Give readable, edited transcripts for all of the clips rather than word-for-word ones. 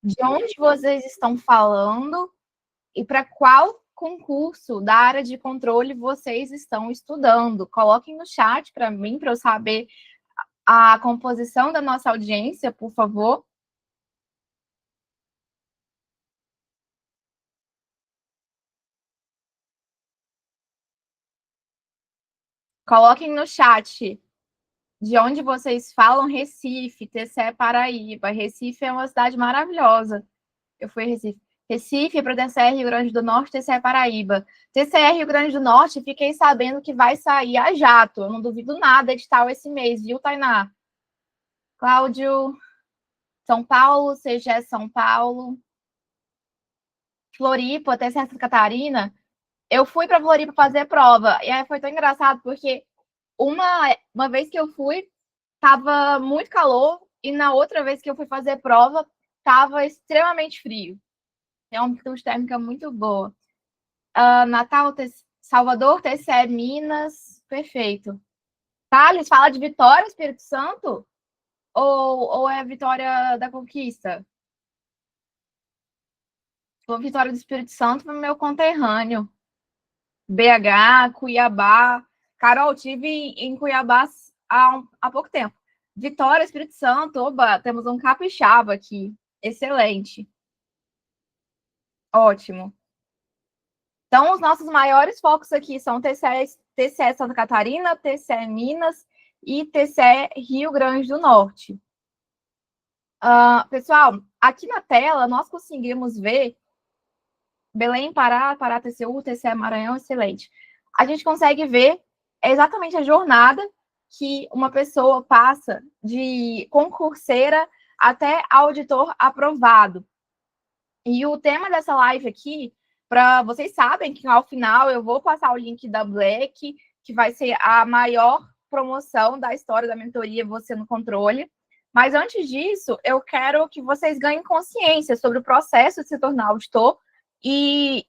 de onde vocês estão falando e para qual concurso da área de controle vocês estão estudando. Coloquem no chat para mim, para eu saber a composição da nossa audiência, por favor. Coloquem no chat de onde vocês falam. Recife, TCE Paraíba. Recife é uma cidade maravilhosa. Eu fui a Recife. Recife, para o TCE Rio Grande do Norte, TCE Paraíba. TCE Rio Grande do Norte, fiquei sabendo que vai sair a jato. Eu não duvido nada de tal esse mês, viu, Tainá? Cláudio, São Paulo, CGE São Paulo. Floripa, TCE Santa Catarina. Eu fui para Floripa fazer prova. E aí foi tão engraçado, porque uma vez que eu fui, tava muito calor, e na outra vez que eu fui fazer prova, tava extremamente frio. É uma amplitude térmica muito boa. Natal, Salvador, TCE, Minas, perfeito. Thales, fala de Vitória, Espírito Santo? Ou é Vitória da Conquista? Vitória do Espírito Santo para o meu conterrâneo. BH, Cuiabá. Carol, tive em Cuiabá há pouco tempo. Vitória, Espírito Santo, oba, temos um capixaba aqui. Excelente. Ótimo. Então, os nossos maiores focos aqui são TCE Santa Catarina, TCE Minas e TCE Rio Grande do Norte. Pessoal, aqui na tela nós conseguimos ver Belém, Pará, Pará, TCU, TCE Maranhão, excelente. A gente consegue ver exatamente a jornada que uma pessoa passa de concurseira até auditor aprovado. E o tema dessa live aqui, para vocês sabem que ao final eu vou passar o link da Black, que vai ser a maior promoção da história da mentoria Você no Controle. Mas antes disso, eu quero que vocês ganhem consciência sobre o processo de se tornar auditor e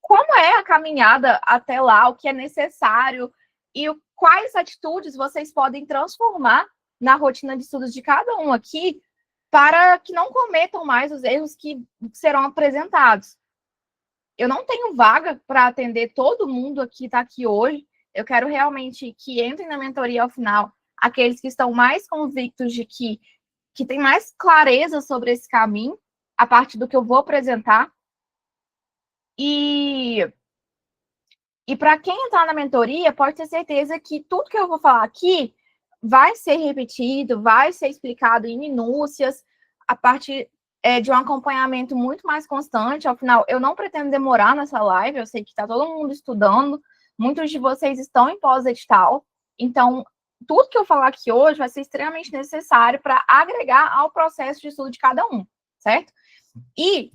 como é a caminhada até lá, o que é necessário e quais atitudes vocês podem transformar na rotina de estudos de cada um aqui para que não cometam mais os erros que serão apresentados. Eu não tenho vaga para atender todo mundo que está aqui hoje. Eu quero realmente que entrem na mentoria ao final aqueles que estão mais convictos de que têm mais clareza sobre esse caminho, a partir do que eu vou apresentar. E para quem entrar na mentoria, pode ter certeza que tudo que eu vou falar aqui vai ser repetido, vai ser explicado em minúcias, a partir de um acompanhamento muito mais constante. Ao final, eu não pretendo demorar nessa live, eu sei que está todo mundo estudando, muitos de vocês estão em pós-edital, então, tudo que eu falar aqui hoje vai ser extremamente necessário para agregar ao processo de estudo de cada um, certo? E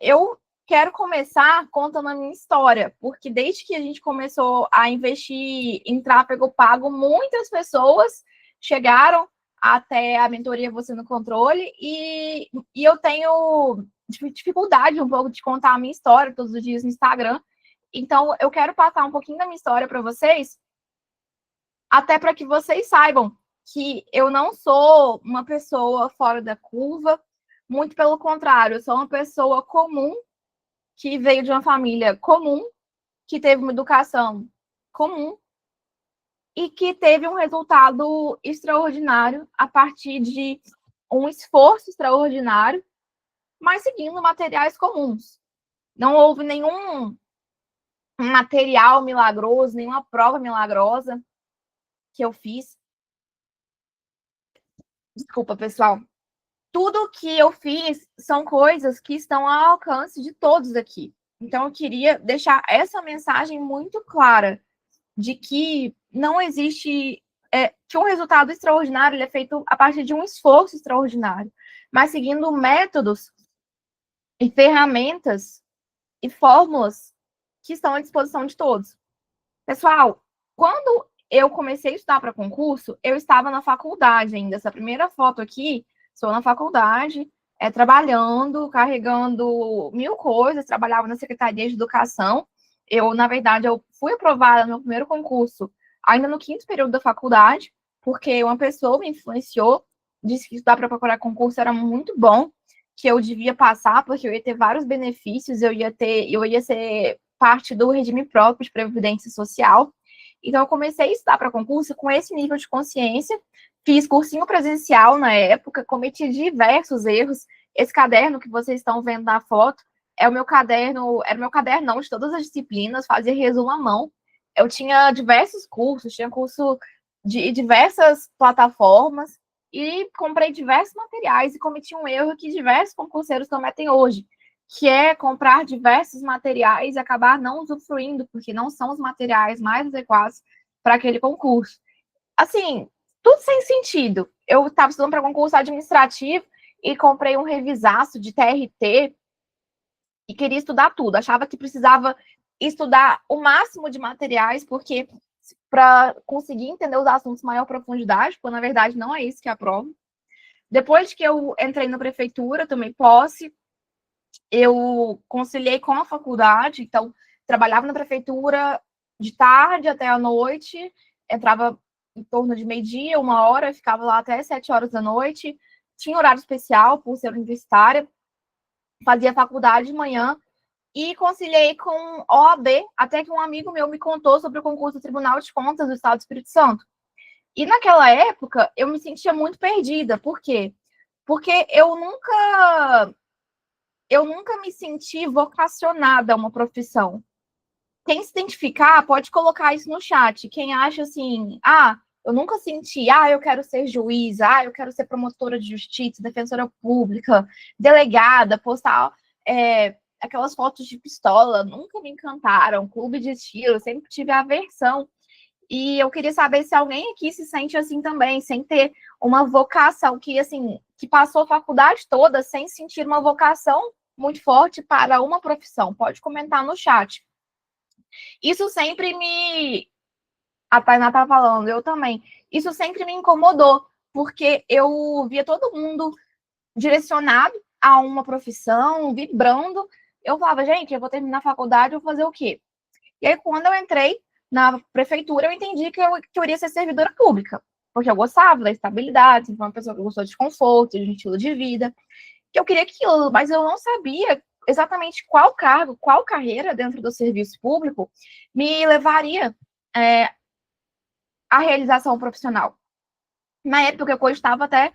eu quero começar contando a minha história, porque desde que a gente começou a investir em tráfego pago, muitas pessoas chegaram até a mentoria Você no Controle, e eu tenho dificuldade um pouco de contar a minha história todos os dias no Instagram. Então, eu quero passar um pouquinho da minha história para vocês, até para que vocês saibam que eu não sou uma pessoa fora da curva, muito pelo contrário, eu sou uma pessoa comum, que veio de uma família comum, que teve uma educação comum e que teve um resultado extraordinário a partir de um esforço extraordinário, mas seguindo materiais comuns. Não houve nenhum material milagroso, nenhuma prova milagrosa que eu fiz. Desculpa, pessoal. Tudo que eu fiz são coisas que estão ao alcance de todos aqui. Então, eu queria deixar essa mensagem muito clara, de que não existe... que um resultado extraordinário ele é feito a partir de um esforço extraordinário, mas seguindo métodos e ferramentas e fórmulas que estão à disposição de todos. Pessoal, quando eu comecei a estudar para concurso, eu estava na faculdade ainda. Essa primeira foto aqui, sou na faculdade, trabalhando, carregando mil coisas, trabalhava na Secretaria de Educação. Na verdade, eu fui aprovada no meu primeiro concurso, ainda no 5º período da faculdade, porque uma pessoa me influenciou, disse que estudar para procurar concurso era muito bom, que eu devia passar, porque eu ia ter vários benefícios, eu ia ser parte do regime próprio de previdência social. Então, eu comecei a estudar para concurso com esse nível de consciência, fiz cursinho presencial na época, cometi diversos erros. Esse caderno que vocês estão vendo na foto é o meu caderno, era o meu cadernão de todas as disciplinas, fazia resumo à mão. Eu tinha diversos cursos, tinha curso de diversas plataformas, e comprei diversos materiais e cometi um erro que diversos concurseiros cometem hoje, que é comprar diversos materiais e acabar não usufruindo, porque não são os materiais mais adequados para aquele concurso. Assim, tudo sem sentido. Eu estava estudando para concurso administrativo e comprei um revisaço de TRT e queria estudar tudo. Achava que precisava estudar o máximo de materiais, porque para conseguir entender os assuntos em maior profundidade, porque na verdade não é isso que é a prova. Depois que eu entrei na prefeitura, tomei posse, eu conciliei com a faculdade, então trabalhava na prefeitura de tarde até a noite, entrava em torno de meio-dia, 1 hora, ficava lá até 7 horas da noite, tinha horário especial por ser universitária, fazia faculdade de manhã e conciliei com OAB, até que um amigo meu me contou sobre o concurso do Tribunal de Contas do Estado do Espírito Santo. E naquela época eu me sentia muito perdida. Por quê? Porque eu nunca me senti vocacionada a uma profissão. Quem se identificar pode colocar isso no chat. Quem acha assim, eu nunca senti, eu quero ser juiz, eu quero ser promotora de justiça, defensora pública, delegada, postar aquelas fotos de pistola, nunca me encantaram, clube de tiro, sempre tive aversão. E eu queria saber se alguém aqui se sente assim também, sem ter uma vocação, que assim, que passou a faculdade toda sem sentir uma vocação muito forte para uma profissão. Pode comentar no chat. Isso sempre me... A Tainá estava falando, eu também. Isso sempre me incomodou, porque eu via todo mundo direcionado a uma profissão, vibrando. Eu falava, gente, eu vou terminar a faculdade, eu vou fazer o quê? E aí, quando eu entrei na prefeitura, eu entendi que eu iria ser servidora pública, porque eu gostava da estabilidade, sempre uma pessoa que gostou de conforto, de estilo de vida, que eu queria aquilo, mas eu não sabia exatamente qual cargo, qual carreira dentro do serviço público me levaria à realização profissional. Na época, eu cogitava até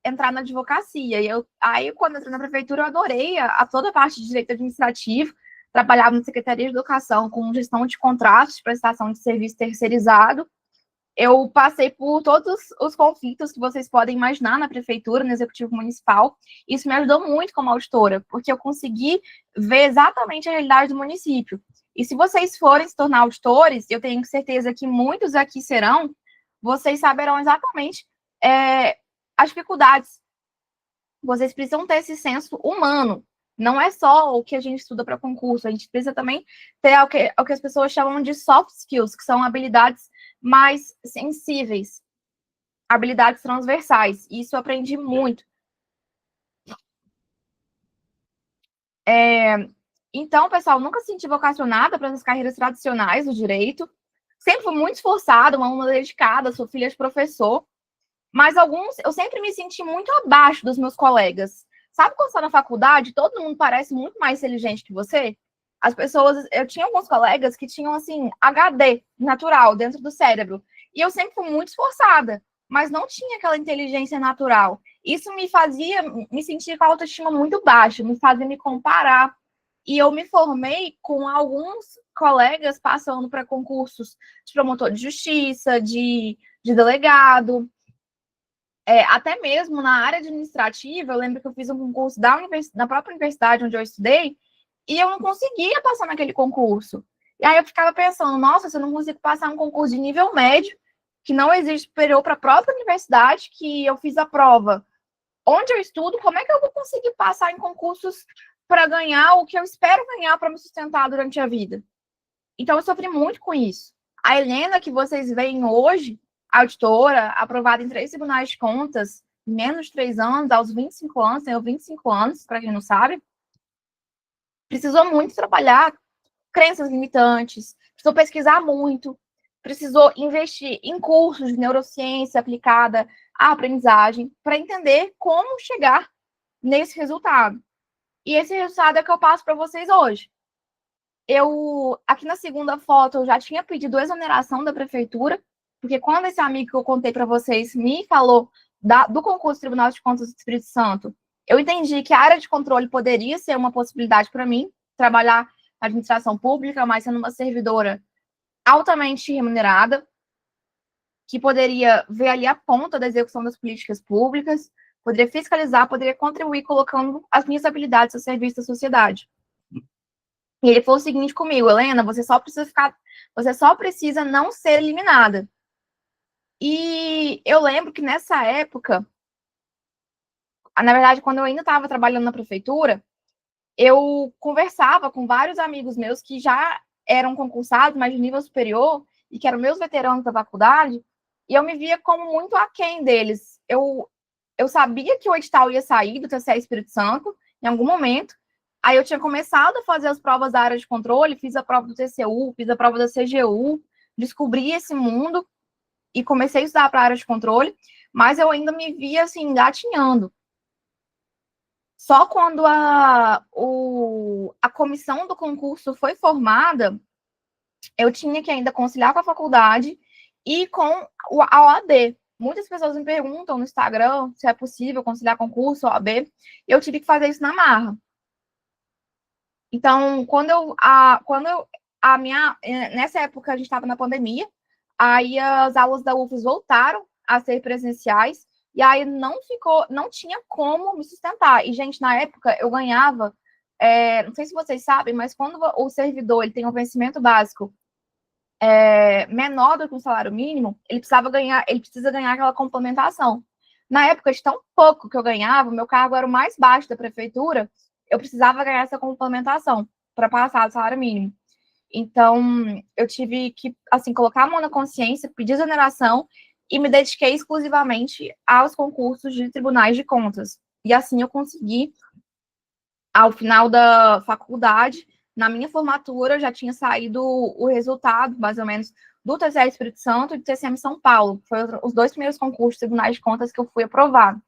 entrar na advocacia. Aí, quando eu entrei na prefeitura, eu adorei toda a parte de direito administrativo, trabalhava na Secretaria de Educação com gestão de contratos, prestação de serviço terceirizado. Eu passei por todos os conflitos que vocês podem imaginar na prefeitura, no executivo municipal. Isso me ajudou muito como auditora, porque eu consegui ver exatamente a realidade do município. E se vocês forem se tornar auditores, eu tenho certeza que muitos aqui serão, vocês saberão exatamente as dificuldades. Vocês precisam ter esse senso humano. Não é só o que a gente estuda para concurso, a gente precisa também ter o que as pessoas chamam de soft skills, que são habilidades mais sensíveis, habilidades transversais. Isso eu aprendi muito. Então, pessoal, nunca senti vocacionada para essas carreiras tradicionais do direito. Sempre fui muito esforçada, uma aluna dedicada, sou filha de professor. Mas alguns, eu sempre me senti muito abaixo dos meus colegas. Sabe quando você está na faculdade, todo mundo parece muito mais inteligente que você? As pessoas, eu tinha alguns colegas que tinham, assim, HD natural dentro do cérebro. E eu sempre fui muito esforçada, mas não tinha aquela inteligência natural. Isso me fazia me sentir com a autoestima muito baixa, me fazia me comparar. E eu me formei com alguns colegas passando para concursos de promotor de justiça, de delegado, até mesmo na área administrativa. Eu lembro que eu fiz um concurso da própria universidade onde eu estudei, e eu não conseguia passar naquele concurso. E aí eu ficava pensando, nossa, se eu não consigo passar um concurso de nível médio, que não existe superior para a própria universidade, que eu fiz a prova onde eu estudo, como é que eu vou conseguir passar em concursos para ganhar o que eu espero ganhar para me sustentar durante a vida? Então, eu sofri muito com isso. A Helena, que vocês veem hoje, auditora, aprovada em 3 tribunais de contas, em menos de 3 anos, aos 25 anos, tenho 25 anos, para quem não sabe, precisou muito trabalhar crenças limitantes, precisou pesquisar muito, precisou investir em cursos de neurociência aplicada à aprendizagem para entender como chegar nesse resultado. E esse resultado é que eu passo para vocês hoje. Aqui na segunda foto, eu já tinha pedido exoneração da prefeitura, porque quando esse amigo que eu contei para vocês me falou do concurso do Tribunal de Contas do Espírito Santo, eu entendi que a área de controle poderia ser uma possibilidade para mim, trabalhar na administração pública, mas sendo uma servidora altamente remunerada, que poderia ver ali a ponta da execução das políticas públicas, poderia fiscalizar, poderia contribuir colocando as minhas habilidades ao serviço da sociedade. E ele falou o seguinte comigo: Helena, você só precisa não ser eliminada. E eu lembro que nessa época, na verdade, quando eu ainda estava trabalhando na prefeitura, eu conversava com vários amigos meus que já eram concursados, mas de nível superior, e que eram meus veteranos da faculdade, e eu me via como muito aquém deles. Eu sabia que o edital ia sair do TCE Espírito Santo, em algum momento. Aí eu tinha começado a fazer as provas da área de controle, fiz a prova do TCU, fiz a prova da CGU, descobri esse mundo e comecei a estudar para a área de controle, mas eu ainda me via, assim, engatinhando. Só quando a comissão do concurso foi formada, eu tinha que ainda conciliar com a faculdade e com a OAB. Muitas pessoas me perguntam no Instagram se é possível conciliar concurso, OAB. Eu tive que fazer isso na marra. Então, nessa época a gente estava na pandemia, aí as aulas da UFES voltaram a ser presenciais, e aí não tinha como me sustentar. E, gente, na época eu ganhava, não sei se vocês sabem, mas quando o servidor ele tem um vencimento básico menor do que um salário mínimo, ele precisa ganhar aquela complementação. Na época, de tão pouco que eu ganhava, meu cargo era o mais baixo da prefeitura, eu precisava ganhar essa complementação para passar do salário mínimo. Então, eu tive que, assim, colocar a mão na consciência, pedir exoneração e me dediquei exclusivamente aos concursos de tribunais de contas. E assim eu consegui, ao final da faculdade, na minha formatura, já tinha saído o resultado, mais ou menos, do TCE Espírito Santo e do TCM São Paulo. Foram os 2 primeiros concursos de tribunais de contas que eu fui aprovada.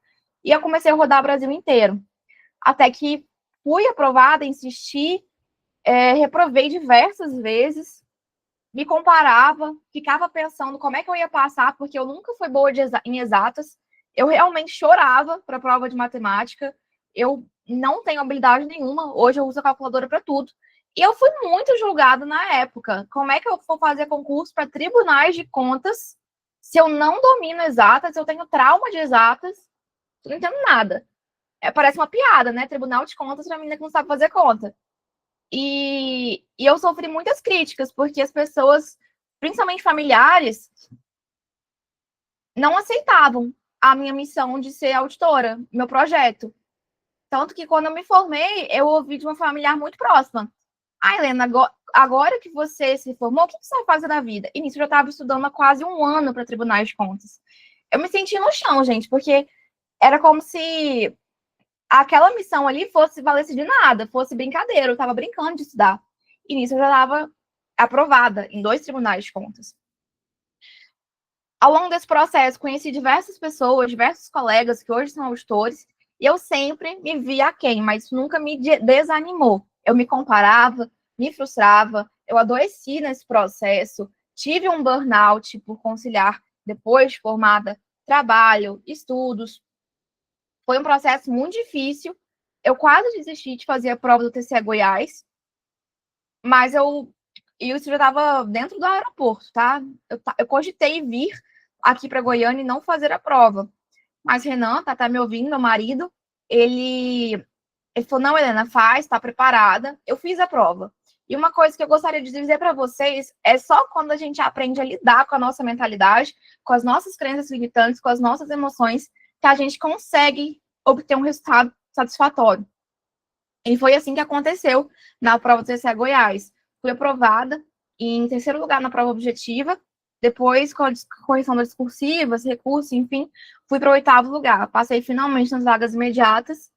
E eu comecei a rodar o Brasil inteiro. Até que fui aprovada, insisti, reprovei diversas vezes, me comparava, ficava pensando como é que eu ia passar, porque eu nunca fui boa em exatas. Eu realmente chorava para a prova de matemática. Eu não tenho habilidade nenhuma. Hoje eu uso a calculadora para tudo. E eu fui muito julgada na época. Como é que eu vou fazer concurso para tribunais de contas se eu não domino exatas, se eu tenho trauma de exatas, eu não entendo nada. Parece uma piada, né? Tribunal de contas para menina que não sabe fazer conta. E eu sofri muitas críticas, porque as pessoas, principalmente familiares, não aceitavam a minha missão de ser auditora, meu projeto. Tanto que quando eu me formei, eu ouvi de uma familiar muito próxima: ah, Helena, agora que você se formou, o que você vai fazer na vida? E nisso eu já estava estudando há quase um ano para tribunais de contas. Eu me senti no chão, gente, porque era como se aquela missão ali valesse de nada, fosse brincadeira, eu estava brincando de estudar. E nisso eu já estava aprovada em 2 tribunais de contas. Ao longo desse processo, conheci diversas pessoas, diversos colegas que hoje são auditores, e eu sempre me via aquém, mas isso nunca me desanimou. Eu me comparava, me frustrava, eu adoeci nesse processo, tive um burnout por conciliar, depois de formada, trabalho, estudos. Foi um processo muito difícil. Eu quase desisti de fazer a prova do TCE Goiás, mas isso já estava dentro do aeroporto, tá? Eu cogitei vir aqui para Goiânia e não fazer a prova. Mas Renan, tá me ouvindo, meu marido, ele falou: não, Helena, faz, tá preparada. Eu fiz a prova. E uma coisa que eu gostaria de dizer para vocês é só quando a gente aprende a lidar com a nossa mentalidade, com as nossas crenças limitantes, com as nossas emoções, que a gente consegue obter um resultado satisfatório. E foi assim que aconteceu na prova do TCE Goiás. Fui aprovada em 3º lugar na prova objetiva, depois, com a correção das discursivas, recurso, enfim, fui para o 8º lugar. Passei finalmente nas vagas imediatas,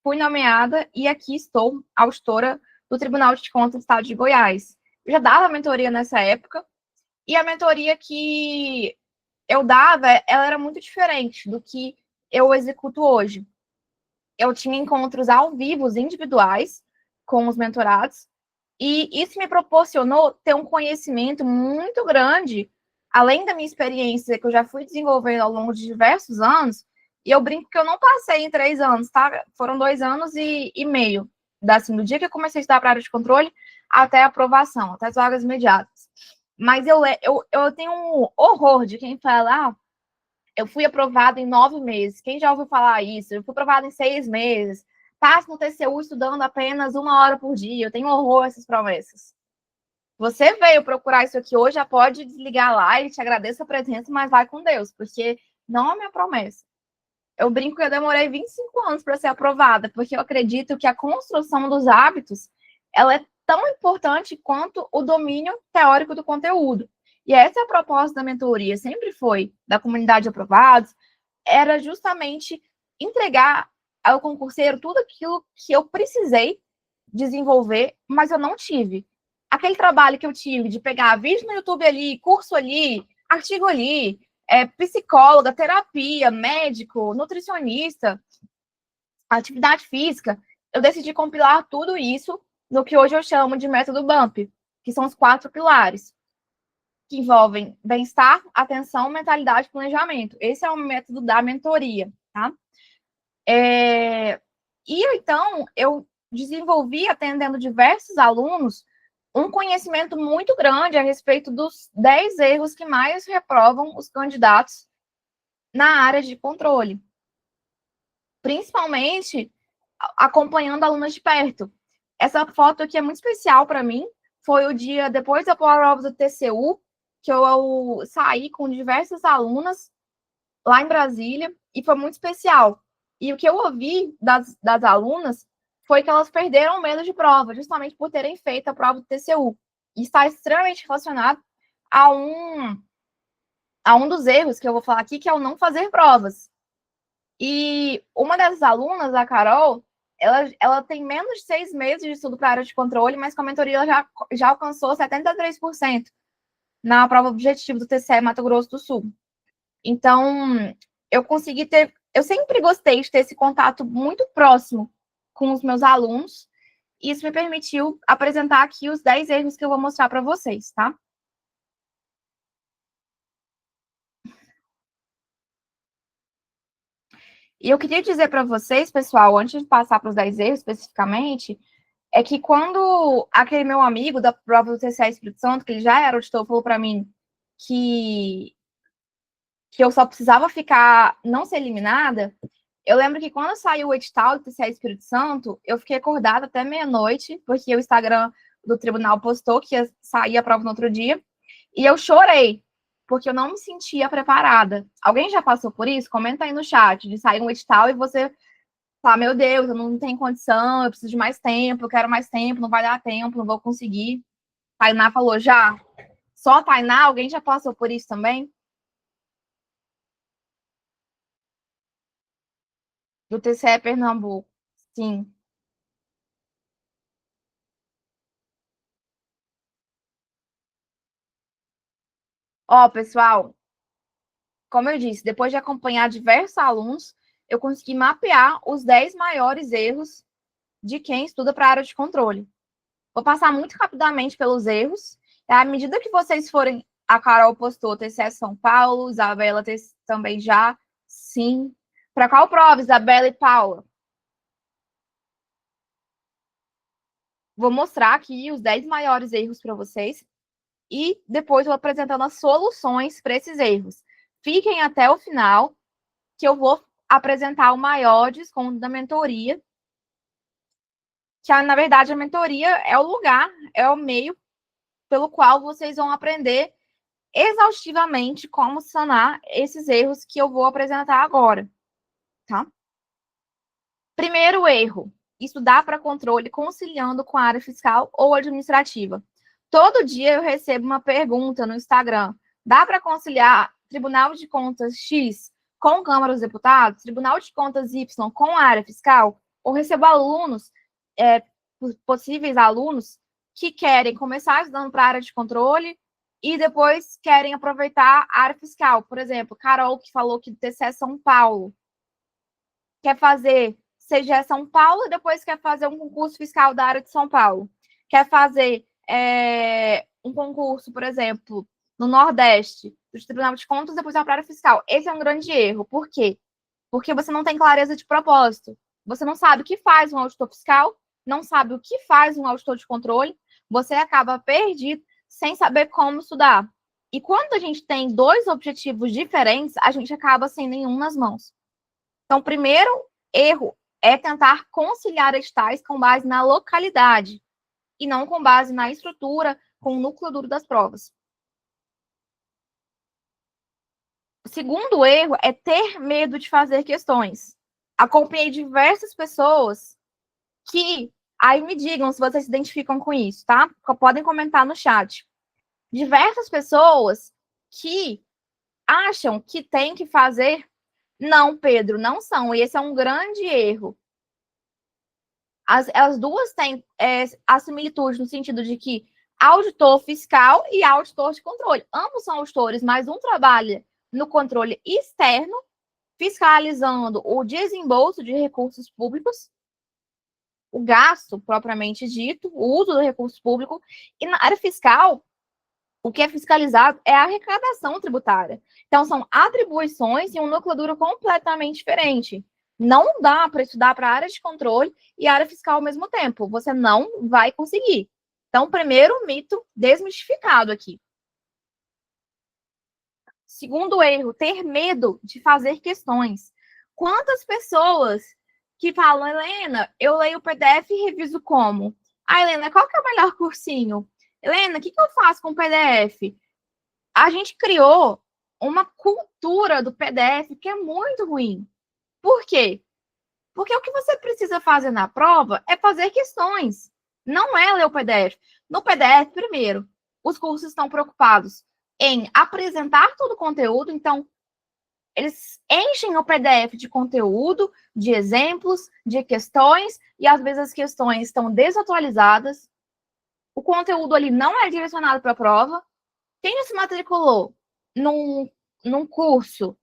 fui nomeada e aqui estou, auditora do Tribunal de Contas do Estado de Goiás. Eu já dava mentoria nessa época, e a mentoria que eu dava, ela era muito diferente do que eu executo hoje. eu tinha encontros ao vivo, individuais, com os mentorados, e isso me proporcionou ter um conhecimento muito grande, além da minha experiência que eu já fui desenvolvendo ao longo de diversos anos, e eu brinco que eu não passei em 3 anos, tá? Foram 2 anos e meio, assim, do dia que eu comecei a estudar para a área de controle até a aprovação, até as vagas imediatas. Mas eu tenho um horror de quem fala, eu fui aprovada em 9 meses. Quem já ouviu falar isso? Eu fui aprovada em 6 meses. Passo no TCU estudando apenas 1 hora por dia. Eu tenho horror a essas promessas. Você veio procurar isso aqui hoje, já pode desligar lá e te agradeço a presença, mas vai com Deus, porque não é minha promessa. Eu brinco que eu demorei 25 anos para ser aprovada, porque eu acredito que a construção dos hábitos, ela é tão importante quanto o domínio teórico do conteúdo. E essa é a proposta da mentoria, sempre foi, da comunidade de aprovados, era justamente entregar ao concurseiro tudo aquilo que eu precisei desenvolver, mas eu não tive. Aquele trabalho que eu tive de pegar vídeo no YouTube ali, curso ali, artigo ali, psicóloga, terapia, médico, nutricionista, atividade física, eu decidi compilar tudo isso no que hoje eu chamo de método BUMP, que são os 4 pilares, que envolvem bem-estar, atenção, mentalidade e planejamento. Esse é o método da mentoria, tá? E então, eu desenvolvi, atendendo diversos alunos, um conhecimento muito grande a respeito dos 10 erros que mais reprovam os candidatos na área de controle. Principalmente acompanhando alunos de perto. Essa foto aqui é muito especial para mim. Foi o dia depois da prova do TCU, que eu saí com diversas alunas lá em Brasília, e foi muito especial. E o que eu ouvi das alunas foi que elas perderam o medo de prova, justamente por terem feito a prova do TCU. E está extremamente relacionado a um dos erros que eu vou falar aqui, que é o não fazer provas. E uma dessas alunas, a Carol, ela tem menos de 6 meses de estudo para a área de controle, mas com a mentoria ela já alcançou 73% na prova objetiva do TCE Mato Grosso do Sul. Então, eu sempre gostei de ter esse contato muito próximo com os meus alunos, e isso me permitiu apresentar aqui os 10 erros que eu vou mostrar para vocês, tá? E eu queria dizer para vocês, pessoal, antes de passar para os 10 erros especificamente, é que quando aquele meu amigo da prova do TCE Espírito Santo, que ele já era auditor, falou para mim que eu só precisava ficar, não ser eliminada, eu lembro que quando saiu o edital do TCE Espírito Santo, eu fiquei acordada até meia-noite, porque o Instagram do tribunal postou que ia sair a prova no outro dia, e eu chorei, porque eu não me sentia preparada. Alguém já passou por isso? Comenta aí no chat, de sair um edital e você falar, meu Deus, eu não tenho condição, eu preciso de mais tempo, eu quero mais tempo, não vai dar tempo, não vou conseguir. Tainá falou já? Só a Tainá? Alguém já passou por isso também? Do TCE Pernambuco. Sim. Ó, pessoal, como eu disse, depois de acompanhar diversos alunos, eu consegui mapear os 10 maiores erros de quem estuda para a área de controle. Vou passar muito rapidamente pelos erros. À medida que vocês forem, a Carol postou TCE São Paulo, Isabela também já, sim. Para qual prova, Isabela e Paula? Vou mostrar aqui os 10 maiores erros para vocês e depois vou apresentando as soluções para esses erros. Fiquem até o final, que eu vou apresentar o maior desconto da mentoria, que na verdade a mentoria é o lugar, é o meio pelo qual vocês vão aprender exaustivamente como sanar esses erros que eu vou apresentar agora, tá? Primeiro erro, estudar para controle conciliando com a área fiscal ou administrativa. Todo dia eu recebo uma pergunta no Instagram. Dá para conciliar Tribunal de Contas X com Câmara dos Deputados, Tribunal de Contas Y com a área fiscal? Ou recebo alunos, possíveis alunos, que querem começar estudando para a área de controle e depois querem aproveitar a área fiscal. Por exemplo, Carol, que falou que do TCE São Paulo, quer fazer CGE São Paulo e depois quer fazer um concurso fiscal da área de São Paulo. Quer fazer um concurso, por exemplo, no Nordeste, do Tribunal de Contas, depois vai para a área fiscal. Esse é um grande erro. Por quê? Porque você não tem clareza de propósito. Você não sabe o que faz um auditor fiscal, não sabe o que faz um auditor de controle, você acaba perdido sem saber como estudar. E quando a gente tem dois objetivos diferentes, a gente acaba sem nenhum nas mãos. Então, o primeiro erro é tentar conciliar editais com base na localidade e não com base na estrutura, com o núcleo duro das provas. O segundo erro é ter medo de fazer questões. Acompanhei diversas pessoas que, aí me digam se vocês se identificam com isso, tá? Podem comentar no chat. Diversas pessoas que acham que tem que fazer. Não, Pedro, não são. E esse é um grande erro. As duas têm a similitude no sentido de que auditor fiscal e auditor de controle. Ambos são auditores, mas um trabalha no controle externo, fiscalizando o desembolso de recursos públicos, o gasto propriamente dito, o uso do recurso público, e na área fiscal, o que é fiscalizado é a arrecadação tributária. Então, são atribuições e um núcleo duro completamente diferente. Não dá para estudar para a área de controle e área fiscal ao mesmo tempo. Você não vai conseguir. Então, primeiro mito desmistificado aqui. Segundo erro, ter medo de fazer questões. Quantas pessoas que falam, Helena, eu leio o PDF e reviso como? Ah, Helena, qual que é o melhor cursinho? Helena, o que eu faço com o PDF? A gente criou uma cultura do PDF que é muito ruim. Por quê? Porque o que você precisa fazer na prova é fazer questões, não é ler o PDF. No PDF, primeiro, os cursos estão preocupados em apresentar todo o conteúdo, então eles enchem o PDF de conteúdo, de exemplos, de questões, e às vezes as questões estão desatualizadas. O conteúdo ali não é direcionado para a prova. Quem se matriculou num curso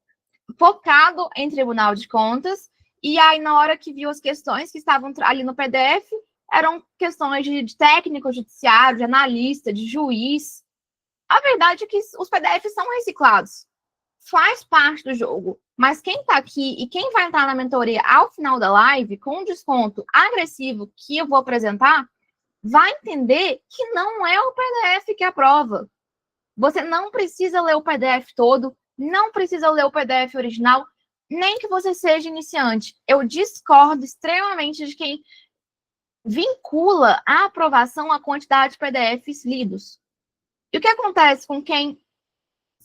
focado em Tribunal de Contas, e aí na hora que viu as questões que estavam ali no PDF, eram questões de técnico judiciário, de analista, de juiz. A verdade é que os PDFs são reciclados. Faz parte do jogo. Mas quem está aqui e quem vai entrar na mentoria ao final da live, com um desconto agressivo que eu vou apresentar, vai entender que não é o PDF que aprova. Você não precisa ler o PDF todo, não precisa ler o PDF original, nem que você seja iniciante. Eu discordo extremamente de quem vincula a aprovação à quantidade de PDFs lidos. E o que acontece com quem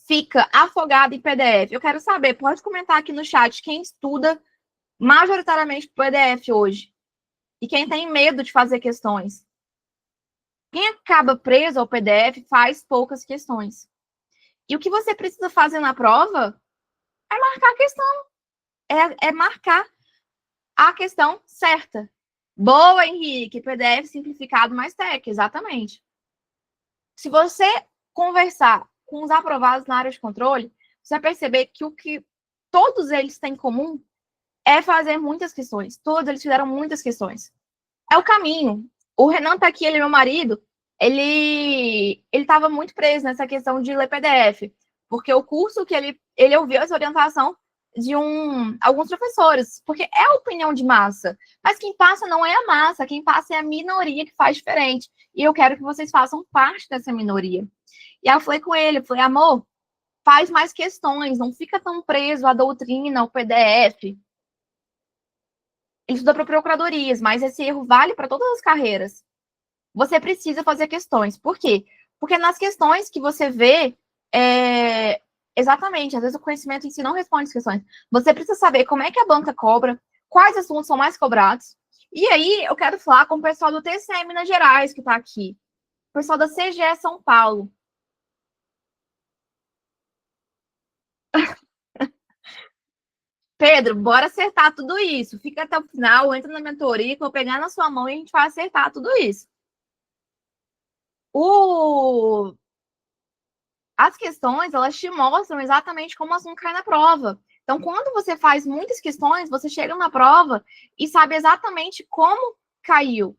fica afogado em PDF? Eu quero saber, pode comentar aqui no chat quem estuda majoritariamente PDF hoje e quem tem medo de fazer questões. Quem acaba preso ao PDF faz poucas questões. E o que você precisa fazer na prova é marcar a questão. É marcar a questão certa. Boa, Henrique, PDF simplificado mais TEC, exatamente. Se você conversar com os aprovados na área de controle, você vai perceber que o que todos eles têm em comum é fazer muitas questões. Todos eles fizeram muitas questões. É o caminho. O Renan tá aqui, ele é meu marido, ele estava muito preso nessa questão de ler PDF, porque o curso que ele ouviu essa orientação de alguns professores, porque é a opinião de massa, mas quem passa não é a massa, quem passa é a minoria que faz diferente, e eu quero que vocês façam parte dessa minoria. E aí eu falei com ele, falei, amor, faz mais questões, não fica tão preso à doutrina, ao PDF. Ele estuda para procuradorias, mas esse erro vale para todas as carreiras. Você precisa fazer questões. Por quê? Porque nas questões que você vê, exatamente, às vezes o conhecimento em si não responde as questões. Você precisa saber como é que a banca cobra, quais assuntos são mais cobrados. E aí, eu quero falar com o pessoal do TCE Minas Gerais, que está aqui. O pessoal da CGE São Paulo. Pedro, bora acertar tudo isso. Fica até o final, entra na mentoria, que eu vou pegar na sua mão e a gente vai acertar tudo isso. As questões, elas te mostram exatamente como o assunto cai na prova. Então, quando você faz muitas questões, você chega na prova e sabe exatamente como caiu.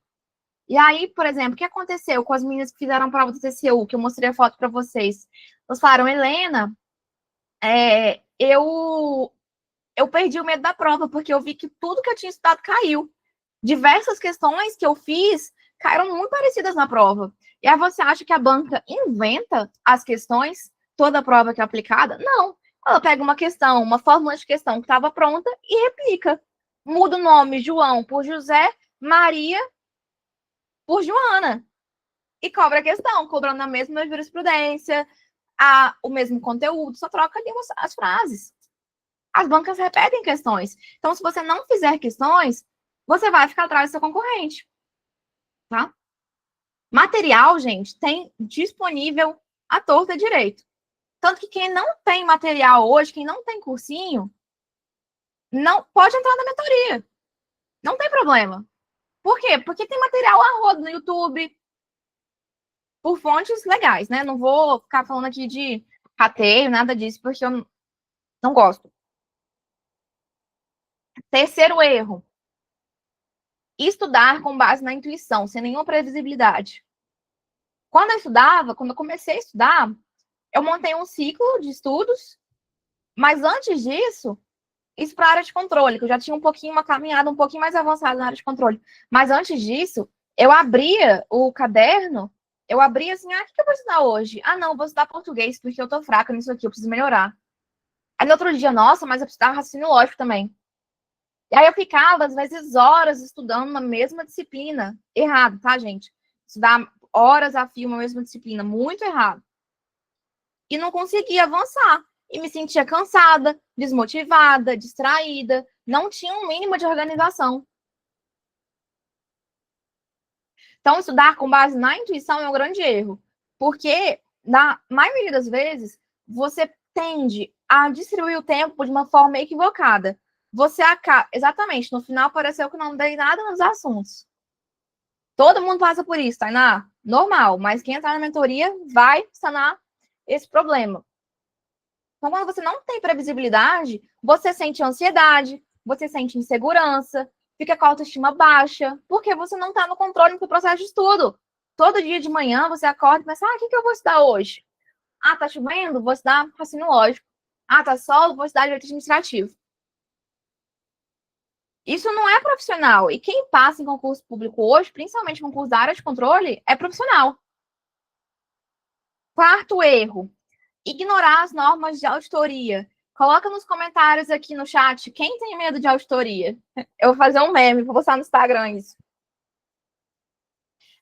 E aí, por exemplo, o que aconteceu com as meninas que fizeram a prova do TCU, que eu mostrei a foto para vocês? Elas falaram, Helena, eu perdi o medo da prova, porque eu vi que tudo que eu tinha estudado caiu. Diversas questões que eu fiz caíram muito parecidas na prova. E aí você acha que a banca inventa as questões, toda a prova que é aplicada? Não. Ela pega uma questão, uma fórmula de questão que estava pronta e replica. Muda o nome João por José, Maria por Joana. E cobra a questão, cobrando a mesma jurisprudência, o mesmo conteúdo, só troca ali as frases. As bancas repetem questões. Então, se você não fizer questões, você vai ficar atrás do seu concorrente. Tá? Material, gente, tem disponível à torta e direito. Tanto que quem não tem material hoje, quem não tem cursinho, não pode entrar na mentoria. Não tem problema. Por quê? Porque tem material a rodo no YouTube, por fontes legais, né? Não vou ficar falando aqui de rateio, nada disso, porque eu não gosto. Terceiro erro. Estudar com base na intuição, sem nenhuma previsibilidade. Quando eu comecei a estudar, eu montei um ciclo de estudos, mas antes disso, isso para a área de controle, que eu já tinha uma caminhada um pouquinho mais avançada na área de controle. Mas antes disso, eu abria o caderno, eu abria assim, o que eu vou estudar hoje? Não, vou estudar português, porque eu tô fraca nisso aqui, eu preciso melhorar. Aí no outro dia, nossa, mas eu preciso dar raciocínio lógico também. E aí eu ficava, às vezes, horas estudando na mesma disciplina. Errado, tá, gente? Estudar horas a fio uma mesma disciplina, muito errado. E não conseguia avançar. E me sentia cansada, desmotivada, distraída. Não tinha um mínimo de organização. Então, estudar com base na intuição é um grande erro. Porque, na maioria das vezes, você tende a distribuir o tempo de uma forma equivocada. Você acaba... Exatamente, no final pareceu que não dei nada nos assuntos. Todo mundo passa por isso, Tainá. Normal, mas quem entrar na mentoria vai sanar esse problema. Então, quando você não tem previsibilidade, você sente ansiedade, você sente insegurança, fica com a autoestima baixa, porque você não está no controle do processo de estudo. Todo dia de manhã você acorda e pensa, o que eu vou estudar hoje? Tá chovendo? Vou estudar raciocínio lógico. Tá sol? Vou estudar direito administrativo. Isso não é profissional. E quem passa em concurso público hoje, principalmente concurso da área de controle, é profissional. Quarto erro, ignorar as normas de auditoria. Coloca nos comentários aqui no chat quem tem medo de auditoria. Eu vou fazer um meme, vou postar no Instagram isso.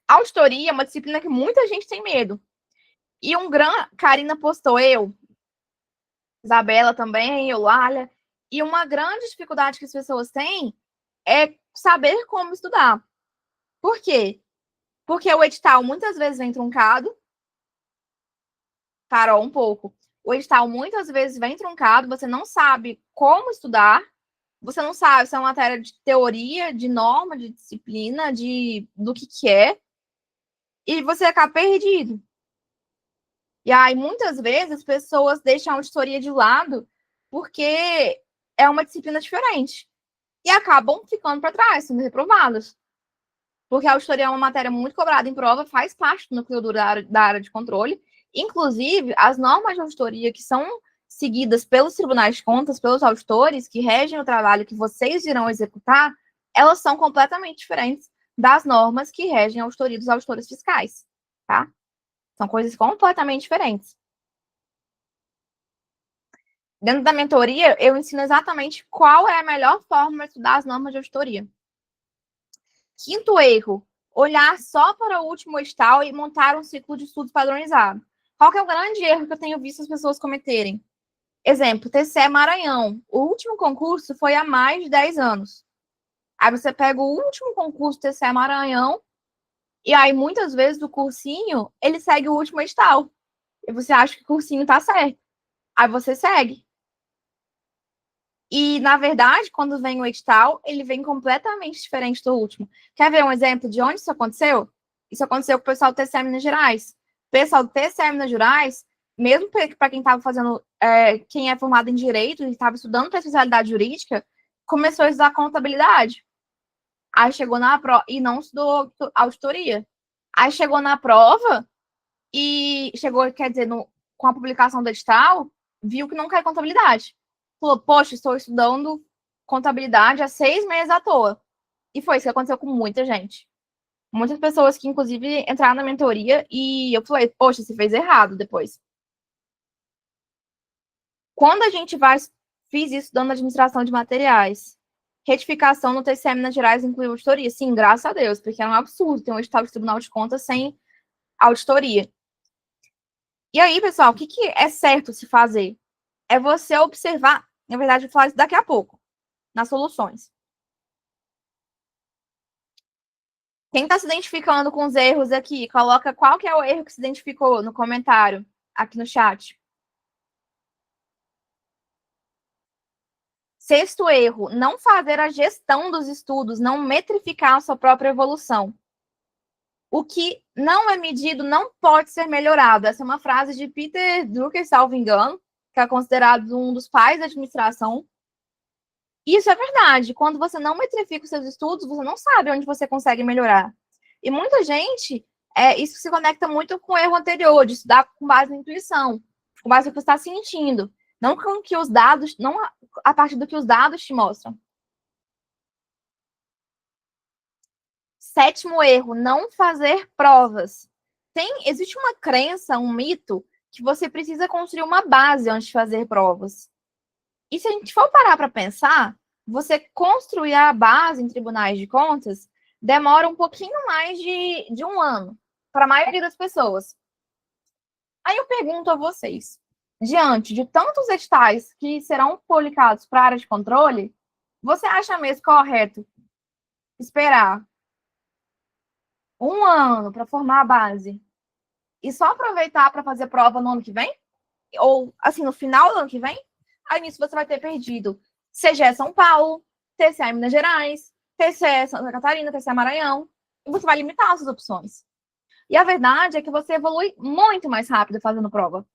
Auditoria é uma disciplina que muita gente tem medo. E Karina postou, Isabela também, Eulália. E uma grande dificuldade que as pessoas têm é saber como estudar. Por quê? Porque o edital muitas vezes vem truncado. Carol, um pouco. O edital muitas vezes vem truncado, você não sabe como estudar, você não sabe se é uma matéria de teoria, de norma, de disciplina, do que é, e você acaba perdido. E aí, muitas vezes, as pessoas deixam a auditoria de lado porque é uma disciplina diferente. E acabam ficando para trás, sendo reprovadas. Porque a auditoria é uma matéria muito cobrada em prova, faz parte do núcleo duro da área de controle. Inclusive, as normas de auditoria que são seguidas pelos tribunais de contas, pelos auditores, que regem o trabalho que vocês irão executar, elas são completamente diferentes das normas que regem a auditoria dos auditores fiscais, tá? São coisas completamente diferentes. Dentro da mentoria, eu ensino exatamente qual é a melhor forma de estudar as normas de auditoria. Quinto erro, olhar só para o último edital e montar um ciclo de estudos padronizado. Qual que é o grande erro que eu tenho visto as pessoas cometerem? Exemplo, TCE Maranhão. O último concurso foi há mais de 10 anos. Aí você pega o último concurso TCE Maranhão e aí muitas vezes o cursinho, ele segue o último edital. E você acha que o cursinho tá certo. Aí você segue. E, na verdade, quando vem o edital, ele vem completamente diferente do último. Quer ver um exemplo de onde isso aconteceu? Isso aconteceu com o pessoal do TCE Minas Gerais. O pessoal do TCE Minas Gerais mesmo para quem estava fazendo, quem é formado em direito e estava estudando para especialidade jurídica, começou a estudar contabilidade. Aí chegou na prova e não estudou auditoria. Aí chegou na prova e chegou, quer dizer, com a publicação do edital, viu que não quer contabilidade. Falou, poxa, estou estudando contabilidade há 6 meses à toa. E foi isso que aconteceu com muita gente. Muitas pessoas que, inclusive, entraram na mentoria e eu falei, poxa, você fez errado depois. Quando a gente fiz isso dando administração de materiais. Retificação no TCE Minas Gerais incluiu auditoria. Sim, graças a Deus, porque era um absurdo ter um edital de Tribunal de Contas sem auditoria. E aí, pessoal, o que é certo se fazer? É você observar, na verdade, eu vou falar isso daqui a pouco, nas soluções. Quem está se identificando com os erros aqui, coloca qual que é o erro que se identificou no comentário, aqui no chat. Sexto erro, não fazer a gestão dos estudos, não metrificar a sua própria evolução. O que não é medido não pode ser melhorado. Essa é uma frase de Peter Drucker, salvo engano, que é considerado um dos pais da administração. Isso é verdade. Quando você não metrifica os seus estudos, você não sabe onde você consegue melhorar. E muita gente, isso se conecta muito com o erro anterior, de estudar com base na intuição, com base no que você está sentindo. Não com que os dados, não a partir do que os dados te mostram. Sétimo erro, não fazer provas. Existe uma crença, um mito, que você precisa construir uma base antes de fazer provas. E se a gente for parar para pensar, você construir a base em tribunais de contas demora um pouquinho mais de um ano, para a maioria das pessoas. Aí eu pergunto a vocês, diante de tantos editais que serão publicados para a área de controle, você acha mesmo correto esperar um ano para formar a base e só aproveitar para fazer prova no ano que vem? Ou, assim, no final do ano que vem? Aí nisso você vai ter perdido CGE São Paulo, TCE Minas Gerais, TCE Santa Catarina, TCE Maranhão, e você vai limitar as suas opções. E a verdade é que você evolui muito mais rápido fazendo prova.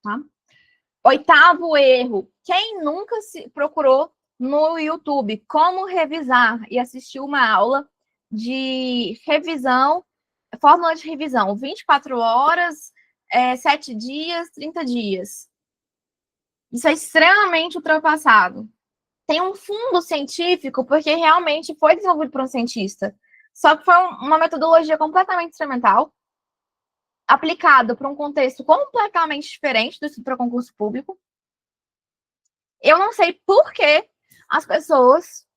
Tá? Oitavo erro. Quem nunca se procurou no YouTube como revisar e assistiu uma aula de revisão, fórmula de revisão, 24 horas, 7 dias, 30 dias. Isso é extremamente ultrapassado. Tem um fundo científico, porque realmente foi desenvolvido por um cientista. Só que foi uma metodologia completamente experimental, aplicada para um contexto completamente diferente do estudo para concurso público. Eu não sei por que as pessoas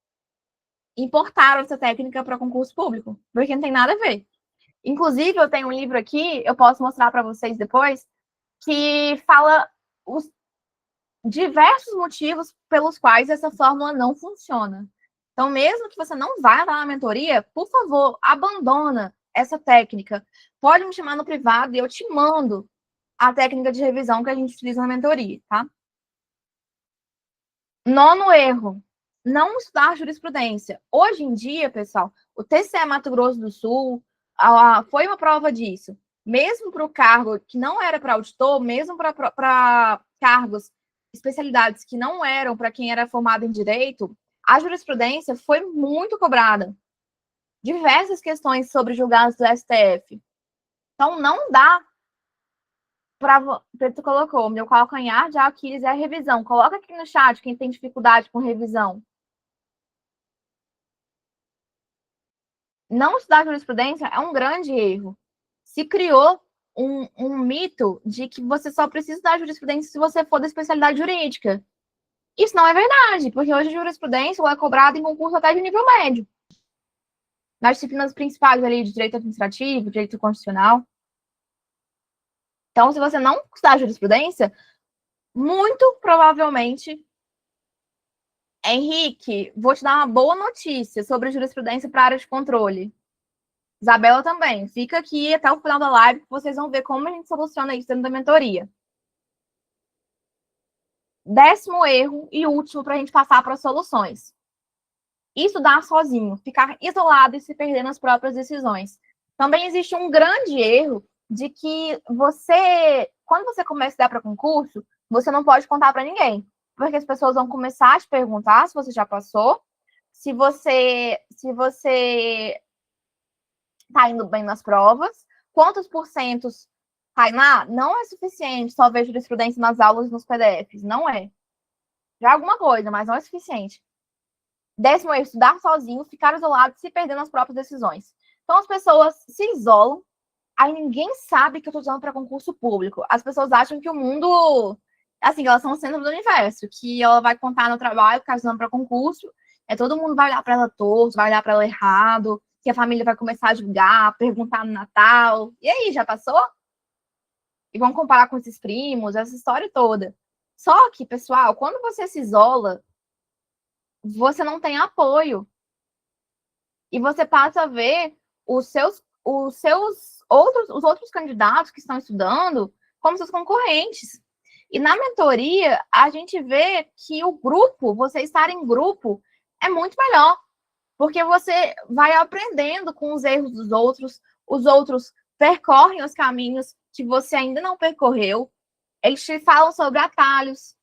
importaram essa técnica para concurso público, porque não tem nada a ver. Inclusive, eu tenho um livro aqui, eu posso mostrar para vocês depois, que fala os diversos motivos pelos quais essa fórmula não funciona. Então, mesmo que você não vá lá na mentoria, por favor, abandona essa técnica. Pode me chamar no privado e eu te mando a técnica de revisão que a gente utiliza na mentoria, tá? Nono erro, não estudar jurisprudência. Hoje em dia, pessoal, o TCE Mato Grosso do Sul foi uma prova disso. Mesmo para o cargo que não era para auditor, mesmo para cargos, especialidades que não eram para quem era formado em direito, a jurisprudência foi muito cobrada. Diversas questões sobre julgados do STF. Então, não dá para... Tu colocou, meu calcanhar de Aquiles é a revisão. Coloca aqui no chat quem tem dificuldade com revisão. Não estudar jurisprudência é um grande erro. Se criou um mito de que você só precisa estudar jurisprudência se você for da especialidade jurídica. Isso não é verdade, porque hoje a jurisprudência é cobrada em concurso até de nível médio. Nas disciplinas principais ali de direito administrativo, direito constitucional. Então, se você não estudar jurisprudência, muito provavelmente, Henrique, vou te dar uma boa notícia sobre jurisprudência para a área de controle. Isabela também. Fica aqui até o final da live que vocês vão ver como a gente soluciona isso dentro da mentoria. 10º erro e último para a gente passar para as soluções. Estudar sozinho, ficar isolado e se perder nas próprias decisões. Também existe um grande erro de que você quando você começa a estudar para concurso, você não pode contar para ninguém, porque as pessoas vão começar a te perguntar se você já passou, se você está indo bem nas provas, quantos porcentos. Tainá, não é suficiente só ver jurisprudência nas aulas nos PDFs, não é. Já é alguma coisa, mas não é suficiente. 10º é estudar sozinho, ficar isolado, se perder nas próprias decisões. Então as pessoas se isolam, aí ninguém sabe que eu estou usando para concurso público. As pessoas acham que o mundo, assim, elas são o centro do universo, que ela vai contar no trabalho, ficar usando para concurso, todo mundo vai olhar para ela torto, vai olhar para ela errado, que a família vai começar a julgar, perguntar no Natal. E aí, já passou? E vão comparar com esses primos, essa história toda. Só que, pessoal, quando você se isola, você não tem apoio. E você passa a ver os outros candidatos que estão estudando como seus concorrentes. E na mentoria, a gente vê que o grupo, você estar em grupo, é muito melhor. Porque você vai aprendendo com os erros dos outros, os outros percorrem os caminhos que você ainda não percorreu, eles te falam sobre atalhos.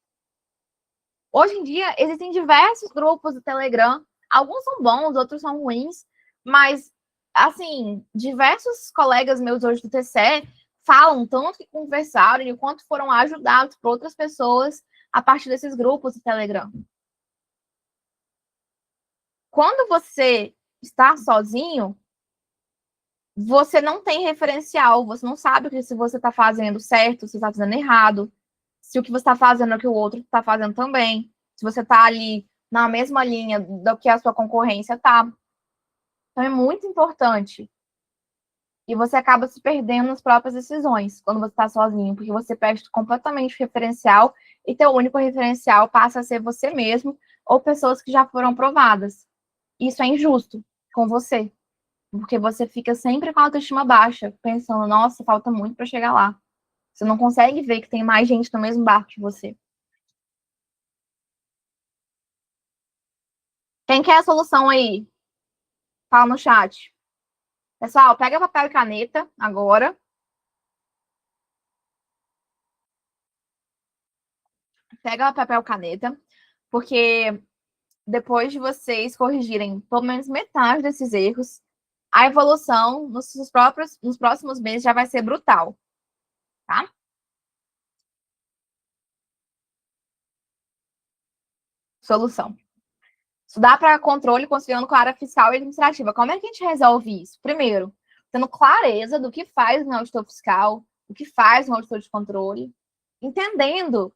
Hoje em dia, existem diversos grupos do Telegram, alguns são bons, outros são ruins, mas, assim, diversos colegas meus hoje do TCE falam tanto que conversaram e o quanto foram ajudados por outras pessoas a partir desses grupos do Telegram. Quando você está sozinho, você não tem referencial, você não sabe se você está fazendo certo, se está fazendo errado, se o que você está fazendo é o que o outro está fazendo também, se você está ali na mesma linha do que a sua concorrência está. Então é muito importante. E você acaba se perdendo nas próprias decisões quando você está sozinho, porque você perde completamente o referencial e teu único referencial passa a ser você mesmo ou pessoas que já foram provadas. Isso é injusto com você, porque você fica sempre com a autoestima baixa, pensando, nossa, falta muito para chegar lá. Você não consegue ver que tem mais gente no mesmo barco que você. Quem quer a solução aí? Fala no chat. Pessoal, pega papel e caneta agora. Pega papel e caneta, porque depois de vocês corrigirem pelo menos metade desses erros, a evolução nos próximos meses já vai ser brutal, tá? Solução. Estudar para controle, conciliando com a área fiscal e administrativa. Como é que a gente resolve isso? Primeiro, tendo clareza do que faz um auditor fiscal, o que faz um auditor de controle, entendendo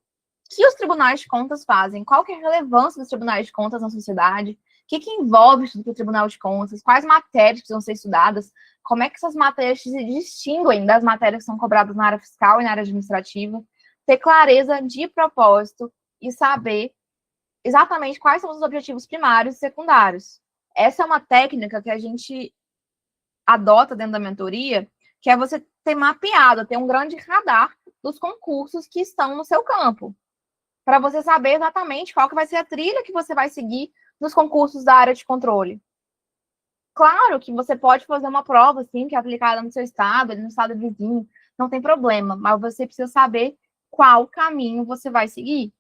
que os tribunais de contas fazem, qual que é a relevância dos tribunais de contas na sociedade, o que envolve o Tribunal de Contas, quais matérias precisam ser estudadas, como é que essas matérias se distinguem das matérias que são cobradas na área fiscal e na área administrativa, ter clareza de propósito e saber exatamente quais são os objetivos primários e secundários. Essa é uma técnica que a gente adota dentro da mentoria, que é você ter mapeado, ter um grande radar dos concursos que estão no seu campo, para você saber exatamente qual que vai ser a trilha que você vai seguir nos concursos da área de controle. Claro que você pode fazer uma prova, assim, que é aplicada no seu estado, no estado vizinho, não tem problema, mas você precisa saber qual caminho você vai seguir.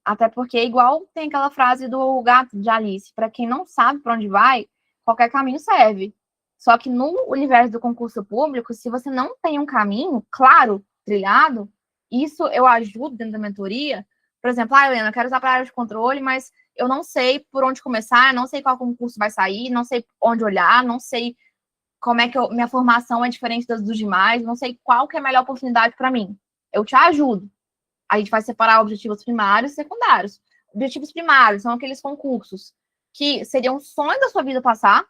Até porque, igual tem aquela frase do gato de Alice, para quem não sabe para onde vai, qualquer caminho serve. Só que no universo do concurso público, se você não tem um caminho claro, trilhado, isso eu ajudo dentro da mentoria. Por exemplo, Helena, eu quero usar para a área de controle, mas eu não sei por onde começar, não sei qual concurso vai sair, não sei onde olhar, não sei como é que minha formação é diferente dos demais, não sei qual que é a melhor oportunidade para mim. Eu te ajudo. A gente vai separar objetivos primários e secundários. Objetivos primários são aqueles concursos que seriam um sonho da sua vida passar.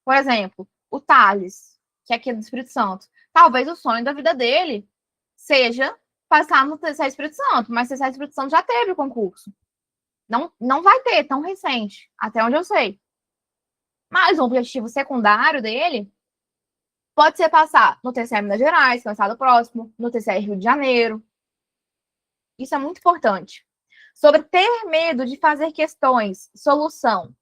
Por exemplo, o Thales, que é aqui do Espírito Santo. Talvez o sonho da vida dele seja passar no TCE Espírito Santo, mas o TCE Espírito Santo já teve o concurso. Não vai ter tão recente, até onde eu sei. Mas o objetivo secundário dele pode ser passar no TCE Minas Gerais, que é o estado próximo, no TCE Rio de Janeiro. Isso é muito importante. Sobre ter medo de fazer questões, solução.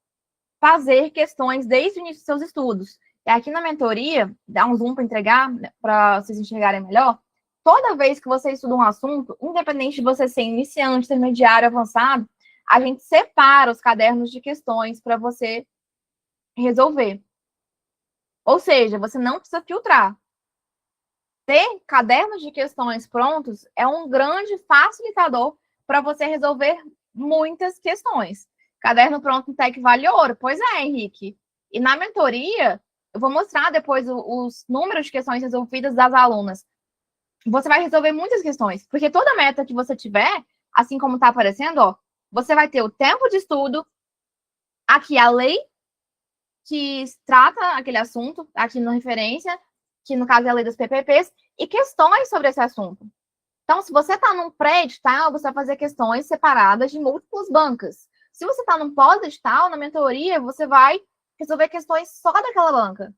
Fazer questões desde o início dos seus estudos. E aqui na mentoria, dá um zoom para entregar, né, para vocês enxergarem melhor. toda vez que você estuda um assunto, independente de você ser iniciante, intermediário, avançado, a gente separa os cadernos de questões para você resolver. Ou seja, você não precisa filtrar. Ter cadernos de questões prontos é um grande facilitador para você resolver muitas questões. Caderno pronto no TEC vale ouro. Pois é, Henrique. E na mentoria, eu vou mostrar depois os números de questões resolvidas das alunas. Você vai resolver muitas questões, porque toda meta que você tiver, assim como está aparecendo, ó, você vai ter o tempo de estudo, aqui a lei que trata aquele assunto, aqui na referência, que no caso é a lei dos PPPs, e questões sobre esse assunto. Então, se você está num pré-edital, você vai fazer questões separadas de múltiplas bancas. Se você está num pós-edital, na mentoria, você vai resolver questões só daquela banca.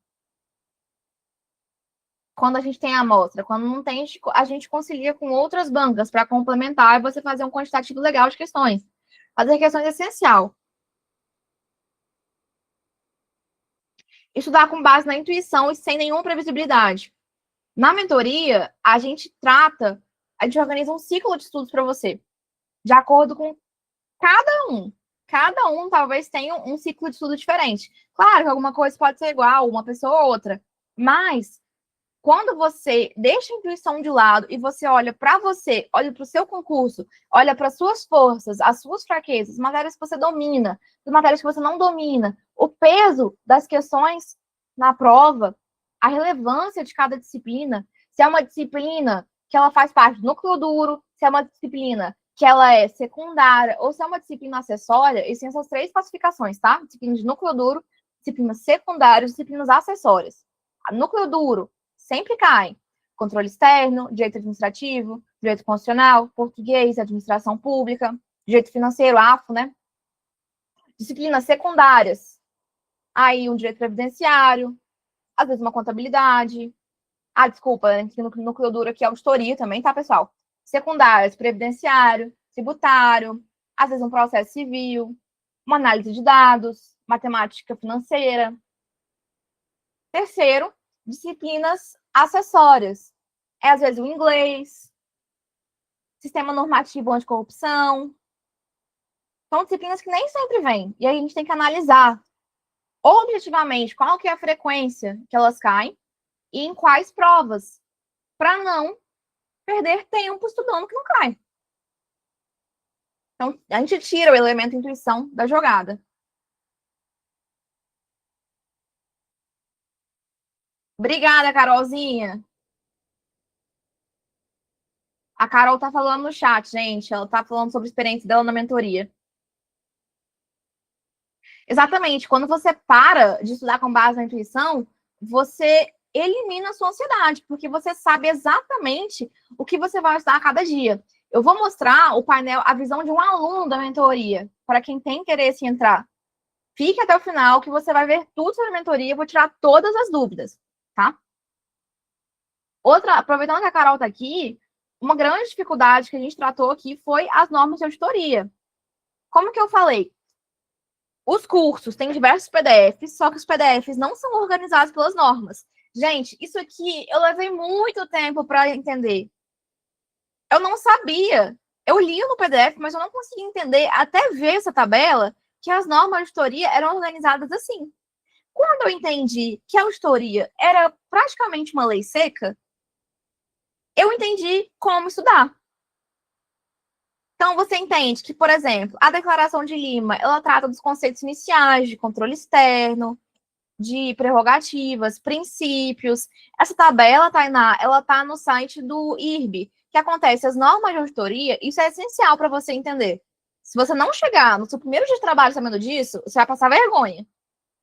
Quando a gente tem a amostra. Quando não tem, a gente concilia com outras bancas para complementar e você fazer um quantitativo legal de questões. Fazer questões é essencial. Estudar com base na intuição e sem nenhuma previsibilidade. Na mentoria, a gente organiza um ciclo de estudos para você, de acordo com cada um. Cada um talvez tenha um ciclo de estudo diferente. Claro que alguma coisa pode ser igual, uma pessoa ou outra, mas quando você deixa a intuição de lado e você olha para você, olha para o seu concurso, olha para as suas forças, as suas fraquezas, matérias que você domina, as matérias que você não domina, o peso das questões na prova, a relevância de cada disciplina, se é uma disciplina que ela faz parte do núcleo duro, se é uma disciplina que ela é secundária, ou se é uma disciplina acessória, e tem essas 3 classificações, tá? Disciplina de núcleo duro, disciplinas secundárias, disciplinas acessórias. A núcleo duro sempre cai. Controle externo, direito administrativo, direito constitucional, português, administração pública, direito financeiro, AFO, né? Disciplinas secundárias. Aí um direito previdenciário, às vezes uma contabilidade. Desculpa, no núcleo duro aqui é auditoria também, tá, pessoal? Secundárias, previdenciário, tributário, às vezes um processo civil, uma análise de dados, matemática financeira. Terceiro, disciplinas acessórias. É, às vezes, o inglês, sistema normativo anticorrupção. São disciplinas que nem sempre vêm. E aí a gente tem que analisar objetivamente qual que é a frequência que elas caem e em quais provas, para não perder tempo estudando que não cai. Então, a gente tira o elemento intuição da jogada. Obrigada, Carolzinha. A Carol tá falando no chat, gente. Ela tá falando sobre a experiência dela na mentoria. Exatamente. Quando você para de estudar com base na intuição, você elimina a sua ansiedade, porque você sabe exatamente o que você vai estudar a cada dia. Eu vou mostrar o painel, a visão de um aluno da mentoria, para quem tem interesse em entrar. Fique até o final, que você vai ver tudo sobre a mentoria, eu vou tirar todas as dúvidas, tá? Aproveitando que a Carol está aqui, uma grande dificuldade que a gente tratou aqui foi as normas de auditoria. Como que eu falei? Os cursos têm diversos PDFs, só que os PDFs não são organizados pelas normas. Gente, isso aqui eu levei muito tempo para entender. Eu não sabia. Eu li no PDF, mas eu não conseguia entender, até ver essa tabela, que as normas de auditoria eram organizadas assim. Quando eu entendi que a auditoria era praticamente uma lei seca, eu entendi como estudar. Então, você entende que, por exemplo, a Declaração de Lima, ela trata dos conceitos iniciais de controle externo, de prerrogativas, princípios. Essa tabela, Tainá, ela está no site do IRB, que acontece as normas de auditoria, isso é essencial para você entender. Se você não chegar no seu primeiro dia de trabalho sabendo disso, você vai passar vergonha.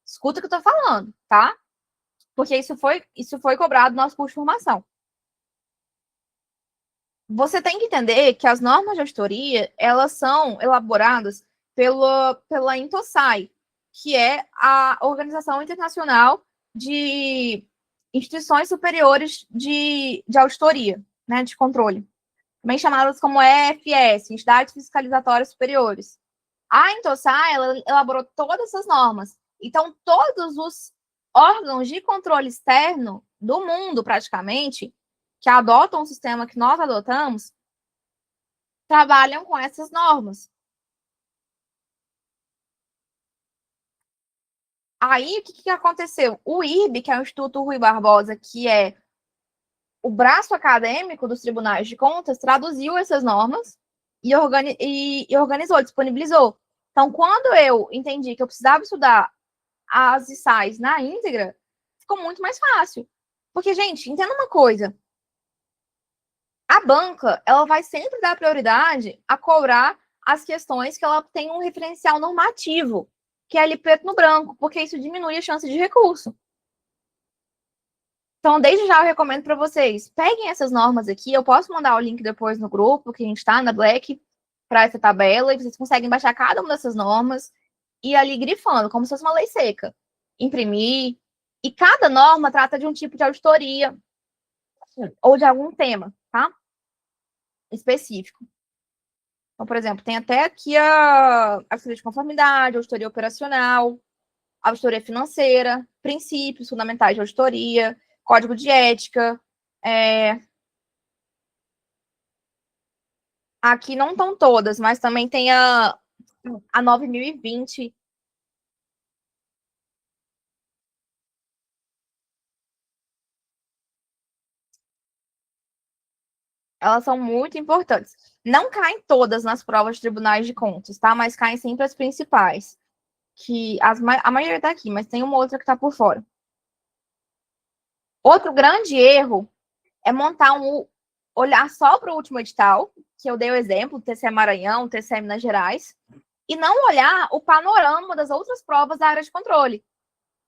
Escuta o que eu estou falando, tá? Porque isso foi cobrado no nosso curso de formação. Você tem que entender que as normas de auditoria, elas são elaboradas pela Intosai, que é a Organização Internacional de Instituições Superiores de Auditoria, né, de controle, também chamadas como EFS, Entidades Fiscalizatórias Superiores. A Intosai, ela elaborou todas essas normas. Então, todos os órgãos de controle externo do mundo, praticamente, que adotam o sistema que nós adotamos, trabalham com essas normas. Aí, o que aconteceu? O IRB, que é o Instituto Rui Barbosa, que é o braço acadêmico dos tribunais de contas, traduziu essas normas e organizou, disponibilizou. Então, quando eu entendi que eu precisava estudar as ISAIs na íntegra, ficou muito mais fácil. Porque, gente, entenda uma coisa. A banca, ela vai sempre dar prioridade a cobrar as questões que ela tem um referencial normativo, que é ali preto no branco, porque isso diminui a chance de recurso. Então, desde já eu recomendo para vocês, peguem essas normas aqui, eu posso mandar o link depois no grupo, que a gente está na Black, para essa tabela, e vocês conseguem baixar cada uma dessas normas e ir ali grifando, como se fosse uma lei seca. Imprimir, e cada norma trata de um tipo de auditoria ou de algum tema, tá? Específico. Então, por exemplo, tem até aqui a auditoria de conformidade, auditoria operacional, auditoria financeira, princípios fundamentais de auditoria, código de ética. Aqui não estão todas, mas também tem a 9.020. Elas são muito importantes. Não caem todas nas provas de tribunais de contas, tá? Mas caem sempre as principais. Que a maioria está aqui, mas tem uma outra que está por fora. Outro grande erro é montar olhar só para o último edital, que eu dei o exemplo, TCE Maranhão, TCE Minas Gerais, e não olhar o panorama das outras provas da área de controle.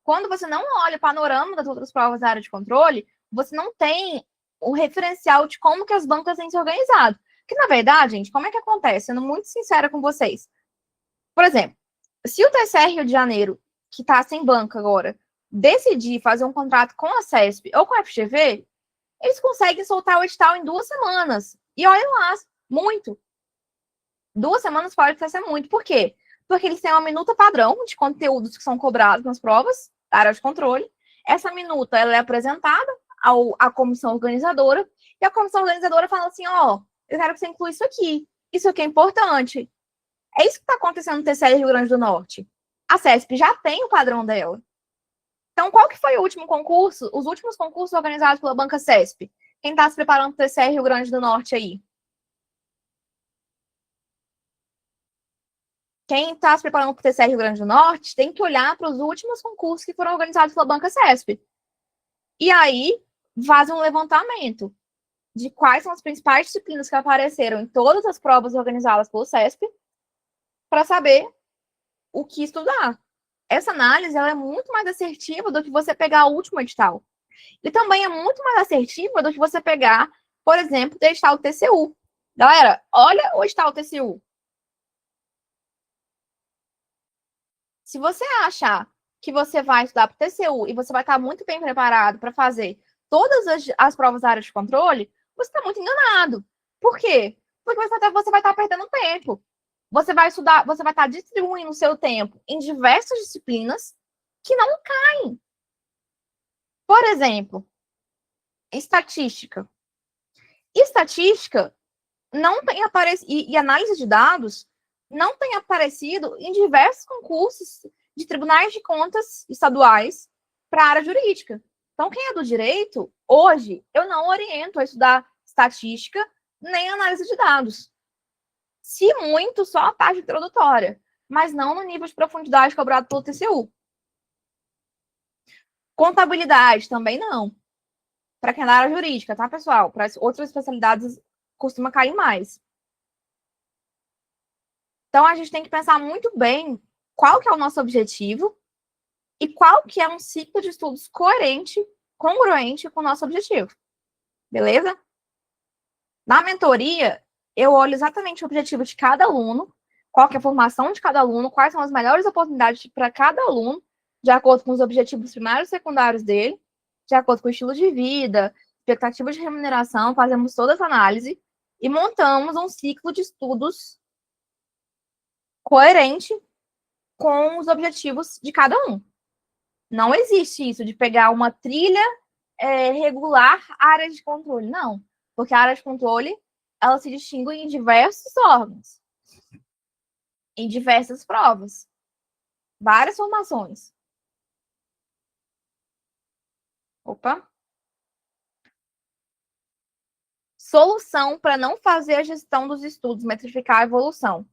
Quando você não olha o panorama das outras provas da área de controle, você não tem o referencial de como que as bancas têm se organizado. Que, na verdade, gente, como é que acontece? Sendo muito sincera com vocês. Por exemplo, se o TCE Rio de Janeiro, que está sem banca agora, decidir fazer um contrato com a CESP ou com a FGV, eles conseguem soltar o edital em 2 semanas. E olha lá, muito. 2 semanas pode ser muito. Por quê? Porque eles têm uma minuta padrão de conteúdos que são cobrados nas provas da área de controle. Essa minuta ela é apresentada à comissão organizadora, e a comissão organizadora fala assim, ó, eu quero que você inclua isso aqui é importante. É isso que está acontecendo no TCE Rio Grande do Norte. A CESP já tem o padrão dela. Então, qual que foi o último concurso, os últimos concursos organizados pela Banca CESP? Quem está se preparando para o TCE Rio Grande do Norte aí? Quem está se preparando para o TCE Rio Grande do Norte tem que olhar para os últimos concursos que foram organizados pela Banca CESP. E aí, faz um levantamento de quais são as principais disciplinas que apareceram em todas as provas organizadas pelo CESP para saber o que estudar. Essa análise ela é muito mais assertiva do que você pegar o último edital. E também é muito mais assertiva do que você pegar, por exemplo, o edital TCU. Galera, olha o edital TCU. Se você achar que você vai estudar para o TCU e você vai estar muito bem preparado para fazer todas as provas da área de controle, você está muito enganado. Por quê? Porque você vai estar perdendo tempo. Você vai estudar, você vai estar distribuindo o seu tempo em diversas disciplinas que não caem. Por exemplo, estatística. Estatística não tem aparecido, e análise de dados não tem aparecido em diversos concursos de tribunais de contas estaduais para a área jurídica. Então, quem é do direito, hoje, eu não oriento a estudar estatística nem análise de dados. Se muito, só a parte introdutória, mas não no nível de profundidade cobrado pelo TCU. Contabilidade também não. Para quem é da área jurídica, tá, pessoal? Para outras especialidades costuma cair mais. Então, a gente tem que pensar muito bem qual que é o nosso objetivo e qual que é um ciclo de estudos coerente, congruente com o nosso objetivo. Beleza? Na mentoria, eu olho exatamente o objetivo de cada aluno, qual que é a formação de cada aluno, quais são as melhores oportunidades para cada aluno, de acordo com os objetivos primários e secundários dele, de acordo com o estilo de vida, expectativa de remuneração, fazemos toda essa análise e montamos um ciclo de estudos coerente com os objetivos de cada um. Não existe isso de pegar uma trilha regular a área de controle. Não, porque a área de controle, ela se distingue em diversos órgãos, em diversas provas, várias formações. Opa. Solução para não fazer a gestão dos estudos, metrificar a evolução.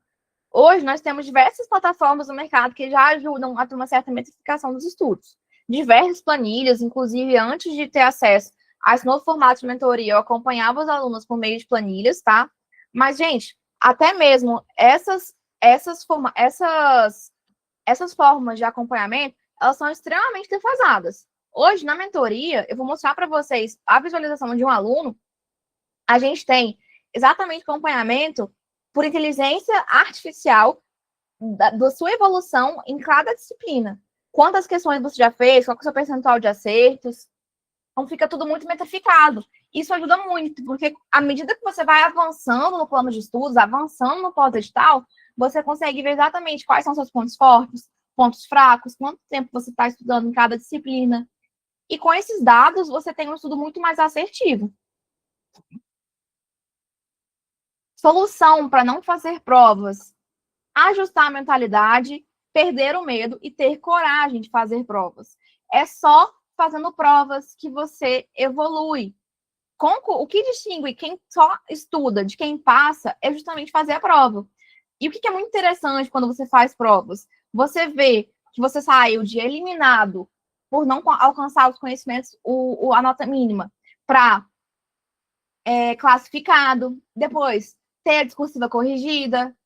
Hoje, nós temos diversas plataformas no mercado que já ajudam a ter uma certa metrificação dos estudos. Diversas planilhas, inclusive, antes de ter acesso a esse novo formato de mentoria, eu acompanhava os alunos por meio de planilhas, tá? Mas, gente, até mesmo essas formas de acompanhamento, elas são extremamente defasadas. Hoje, na mentoria, eu vou mostrar para vocês a visualização de um aluno. A gente tem exatamente acompanhamento por inteligência artificial da sua evolução em cada disciplina. Quantas questões você já fez, qual é o seu percentual de acertos. Então, fica tudo muito metrificado. Isso ajuda muito, porque à medida que você vai avançando no plano de estudos, avançando no pós-edital, você consegue ver exatamente quais são seus pontos fortes, pontos fracos, quanto tempo você está estudando em cada disciplina. E com esses dados, você tem um estudo muito mais assertivo. Solução para não fazer provas: ajustar a mentalidade, perder o medo e ter coragem de fazer provas. É só fazendo provas que você evolui. O que distingue quem só estuda de quem passa é justamente fazer a prova. E o que é muito interessante quando você faz provas? Você vê que você saiu de eliminado por não alcançar os conhecimentos, a nota mínima, para classificado, depois ter a discursiva corrigida.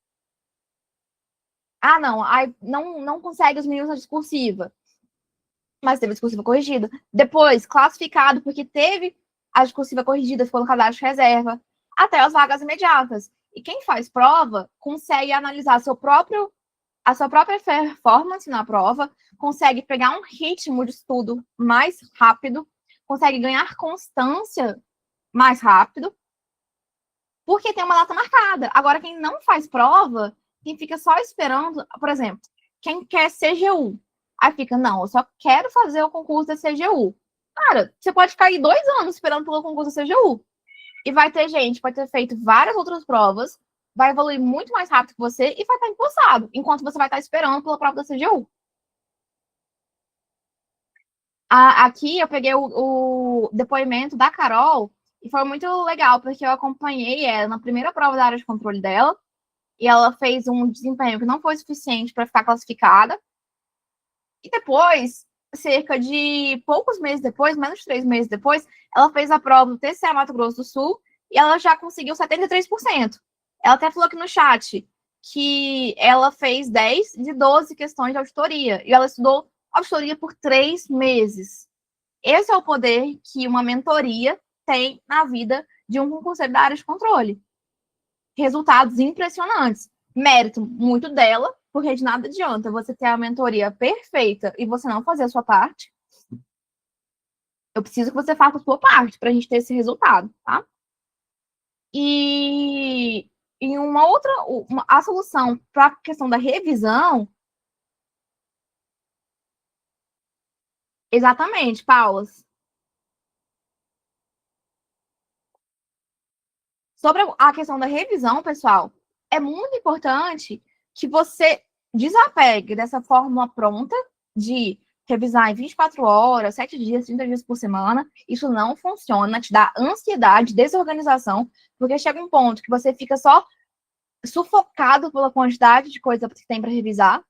Ah, não, aí não consegue os meninos na discursiva, mas teve a discursiva corrigida. Depois, classificado, porque teve a discursiva corrigida, ficou no cadastro de reserva, até as vagas imediatas. E quem faz prova consegue analisar a sua própria performance na prova, consegue pegar um ritmo de estudo mais rápido, consegue ganhar constância mais rápido, porque tem uma data marcada. Agora, quem não faz prova, quem fica só esperando, por exemplo, quem quer CGU, aí fica, não, eu só quero fazer o concurso da CGU. Cara, você pode ficar aí 2 anos esperando pelo concurso da CGU. E vai ter gente que vai ter feito várias outras provas, vai evoluir muito mais rápido que você e vai estar empossado, enquanto você vai estar esperando pela prova da CGU. Aqui eu peguei o depoimento da Carol e foi muito legal, porque eu acompanhei ela na primeira prova da área de controle dela, e ela fez um desempenho que não foi suficiente para ficar classificada. E depois, cerca de poucos meses depois, menos de 3 meses depois, ela fez a prova do TCE Mato Grosso do Sul e ela já conseguiu 73%. Ela até falou aqui no chat que ela fez 10 de 12 questões de auditoria e ela estudou auditoria por 3 meses. Esse é o poder que uma mentoria tem na vida de um concurseiro da área de controle. Resultados impressionantes. Mérito muito dela, porque de nada adianta você ter a mentoria perfeita e você não fazer a sua parte. Eu preciso que você faça a sua parte para a gente ter esse resultado, tá? E a solução para a questão da revisão. Exatamente, Paulas. Sobre a questão da revisão, pessoal, é muito importante que você desapegue dessa fórmula pronta de revisar em 24 horas, 7 dias, 30 dias por semana. Isso não funciona, te dá ansiedade, desorganização, porque chega um ponto que você fica só sufocado pela quantidade de coisa que tem para revisar.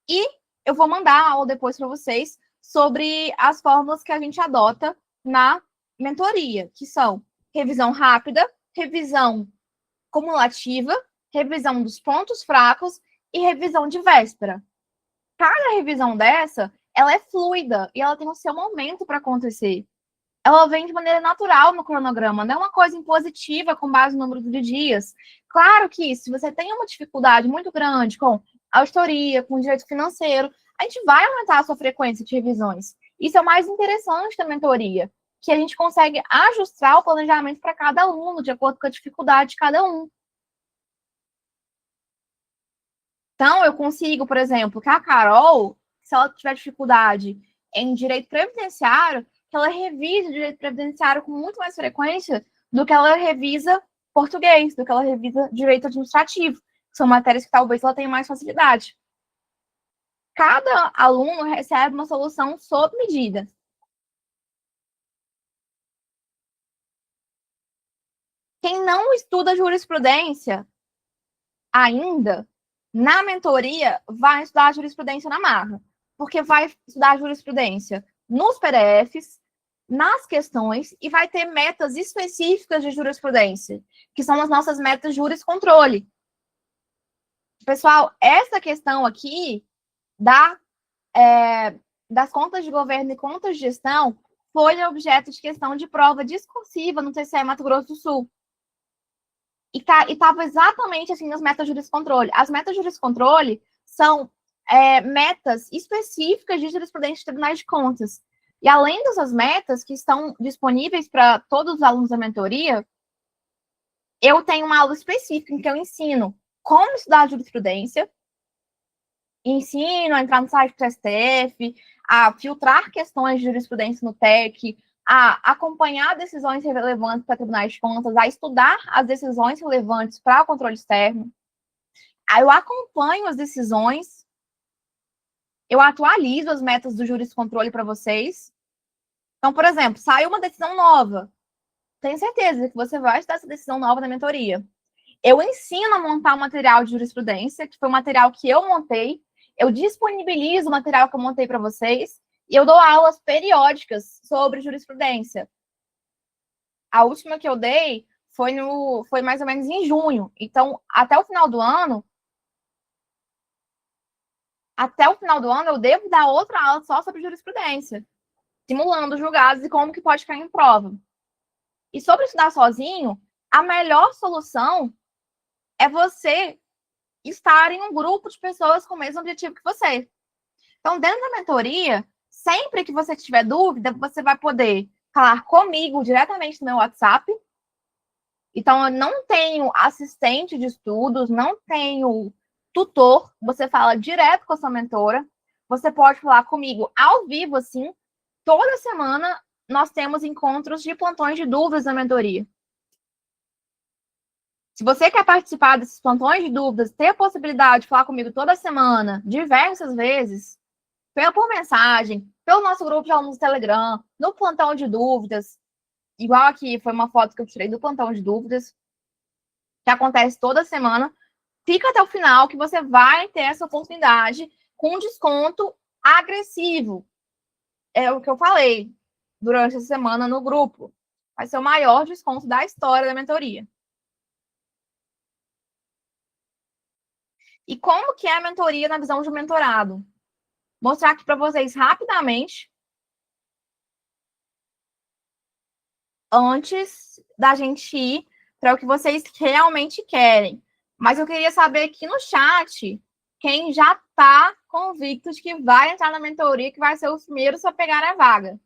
E eu vou mandar a aula depois para vocês sobre as fórmulas que a gente adota na mentoria, que são revisão rápida, revisão cumulativa, revisão dos pontos fracos e revisão de véspera. Cada revisão dessa, ela é fluida e ela tem o seu momento para acontecer. Ela vem de maneira natural no cronograma, não é uma coisa impositiva com base no número de dias. Claro que se você tem uma dificuldade muito grande com auditoria, com direito financeiro, a gente vai aumentar a sua frequência de revisões. Isso é o mais interessante da mentoria, que a gente consegue ajustar o planejamento para cada aluno, de acordo com a dificuldade de cada um. Então, eu consigo, por exemplo, que a Carol, se ela tiver dificuldade em direito previdenciário, que ela revise o direito previdenciário com muito mais frequência do que ela revisa português, do que ela revisa direito administrativo, que são matérias que talvez ela tenha mais facilidade. Cada aluno recebe uma solução sob medida. Quem não estuda jurisprudência ainda, na mentoria, vai estudar jurisprudência na marra, porque vai estudar jurisprudência nos PDFs, nas questões, e vai ter metas específicas de jurisprudência, que são as nossas metas juriscontrole. Pessoal, essa questão aqui das contas de governo e contas de gestão foi objeto de questão de prova discursiva no TCE Mato Grosso do Sul. E estava exatamente assim nas metas de juriscontrole. As metas de juriscontrole são metas específicas de jurisprudência de tribunais de contas. E além dessas metas, que estão disponíveis para todos os alunos da mentoria, eu tenho uma aula específica em que eu ensino como estudar jurisprudência, ensino a entrar no site do STF, a filtrar questões de jurisprudência no TEC, a acompanhar decisões relevantes para tribunais de contas, a estudar as decisões relevantes para o controle externo. Aí eu acompanho as decisões, eu atualizo as metas do juriscontrole para vocês. Então, por exemplo, saiu uma decisão nova. Tenho certeza que você vai estudar essa decisão nova na mentoria. Eu ensino a montar um material de jurisprudência, que foi o material que eu montei. Eu disponibilizo o material que eu montei para vocês. E eu dou aulas periódicas sobre jurisprudência. A última que eu dei foi mais ou menos em junho. Então, até o final do ano, eu devo dar outra aula só sobre jurisprudência, simulando julgados e como que pode cair em prova. E sobre estudar sozinho, a melhor solução é você estar em um grupo de pessoas com o mesmo objetivo que você. Então, dentro da mentoria, sempre que você tiver dúvida, você vai poder falar comigo diretamente no meu WhatsApp. Então, eu não tenho assistente de estudos, não tenho tutor. Você fala direto com a sua mentora. Você pode falar comigo ao vivo, assim. Toda semana, nós temos encontros de plantões de dúvidas na mentoria. Se você quer participar desses plantões de dúvidas, ter a possibilidade de falar comigo toda semana, diversas vezes, por mensagem, pelo nosso grupo de alunos do Telegram, no plantão de dúvidas, igual aqui, foi uma foto que eu tirei do plantão de dúvidas, que acontece toda semana, fica até o final que você vai ter essa oportunidade com desconto agressivo. É o que eu falei durante essa semana no grupo. Vai ser o maior desconto da história da mentoria. E como que é a mentoria na visão de um mentorado? Mostrar aqui para vocês rapidamente, antes da gente ir para o que vocês realmente querem. Mas eu queria saber aqui no chat quem já está convicto de que vai entrar na mentoria, que vai ser os primeiros a pegar a vaga.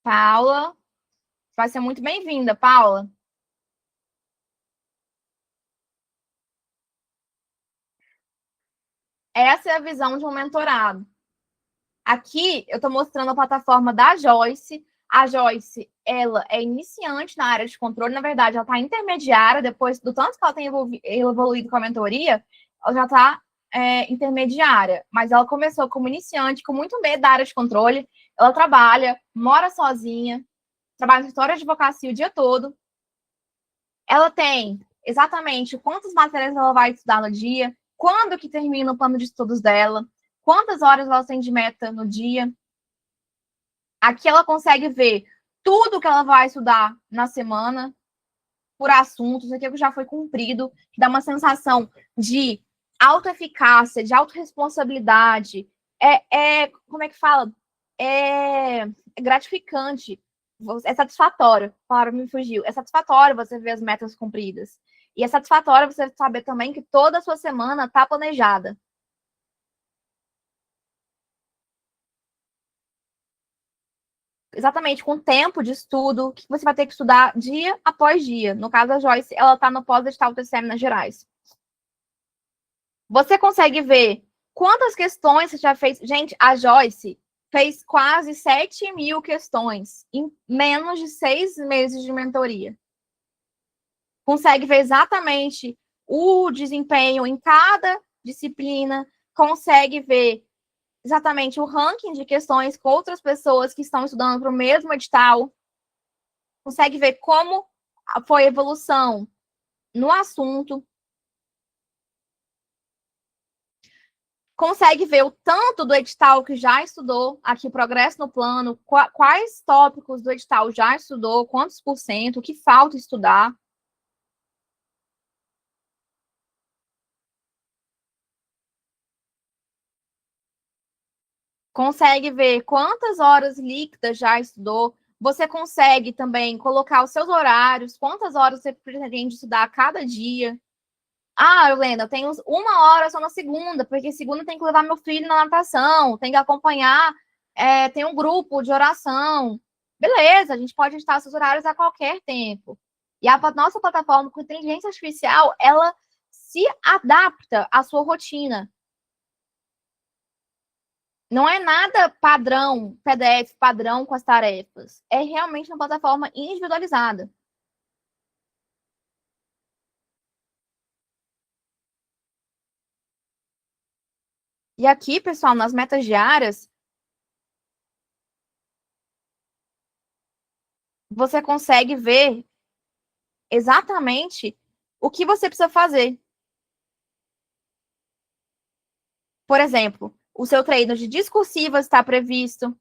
Paula, vai ser muito bem-vinda, Paula. Essa é a visão de um mentorado. Aqui eu estou mostrando a plataforma da Joyce. A Joyce, ela é iniciante na área de controle. Na verdade, ela está intermediária. Depois do tanto que ela tem evoluído com a mentoria, ela já está intermediária. Mas ela começou como iniciante, com muito medo da área de controle. Ela trabalha, mora sozinha, trabalha no escritório de advocacia o dia todo. Ela tem exatamente quantas matérias ela vai estudar no dia, quando que termina o plano de estudos dela, quantas horas ela tem de meta no dia. Aqui ela consegue ver tudo que ela vai estudar na semana, por assuntos, aquilo que já foi cumprido, que dá uma sensação de autoeficácia, de autorresponsabilidade. Como é que fala? É gratificante, é satisfatório, claro, me fugiu. É satisfatório você ver as metas cumpridas. E é satisfatório você saber também que toda a sua semana está planejada. Exatamente, com tempo de estudo, que você vai ter que estudar dia após dia. No caso da Joyce, ela está no pós-edital TCE Minas Gerais. Você consegue ver quantas questões você já fez. Gente, a Joyce fez quase 7.000 questões em menos de 6 meses de mentoria. Consegue ver exatamente o desempenho em cada disciplina, consegue ver exatamente o ranking de questões com outras pessoas que estão estudando para o mesmo edital, consegue ver como foi a evolução no assunto, consegue ver o tanto do edital que já estudou, aqui o progresso no plano, quais tópicos do edital já estudou, quantos por cento, o que falta estudar. Consegue ver quantas horas líquidas já estudou. Você consegue também colocar os seus horários, quantas horas você pretende estudar a cada dia. Ah, Helena, eu tenho 1 hora só na segunda, porque segunda tem que levar meu filho na natação, tem que acompanhar, tem um grupo de oração. Beleza, a gente pode editar seus horários a qualquer tempo. E a nossa plataforma com inteligência artificial, ela se adapta à sua rotina. Não é nada padrão, PDF padrão com as tarefas. É realmente uma plataforma individualizada. E aqui, pessoal, nas metas diárias, você consegue ver exatamente o que você precisa fazer. Por exemplo, o seu treino de discursivas está previsto,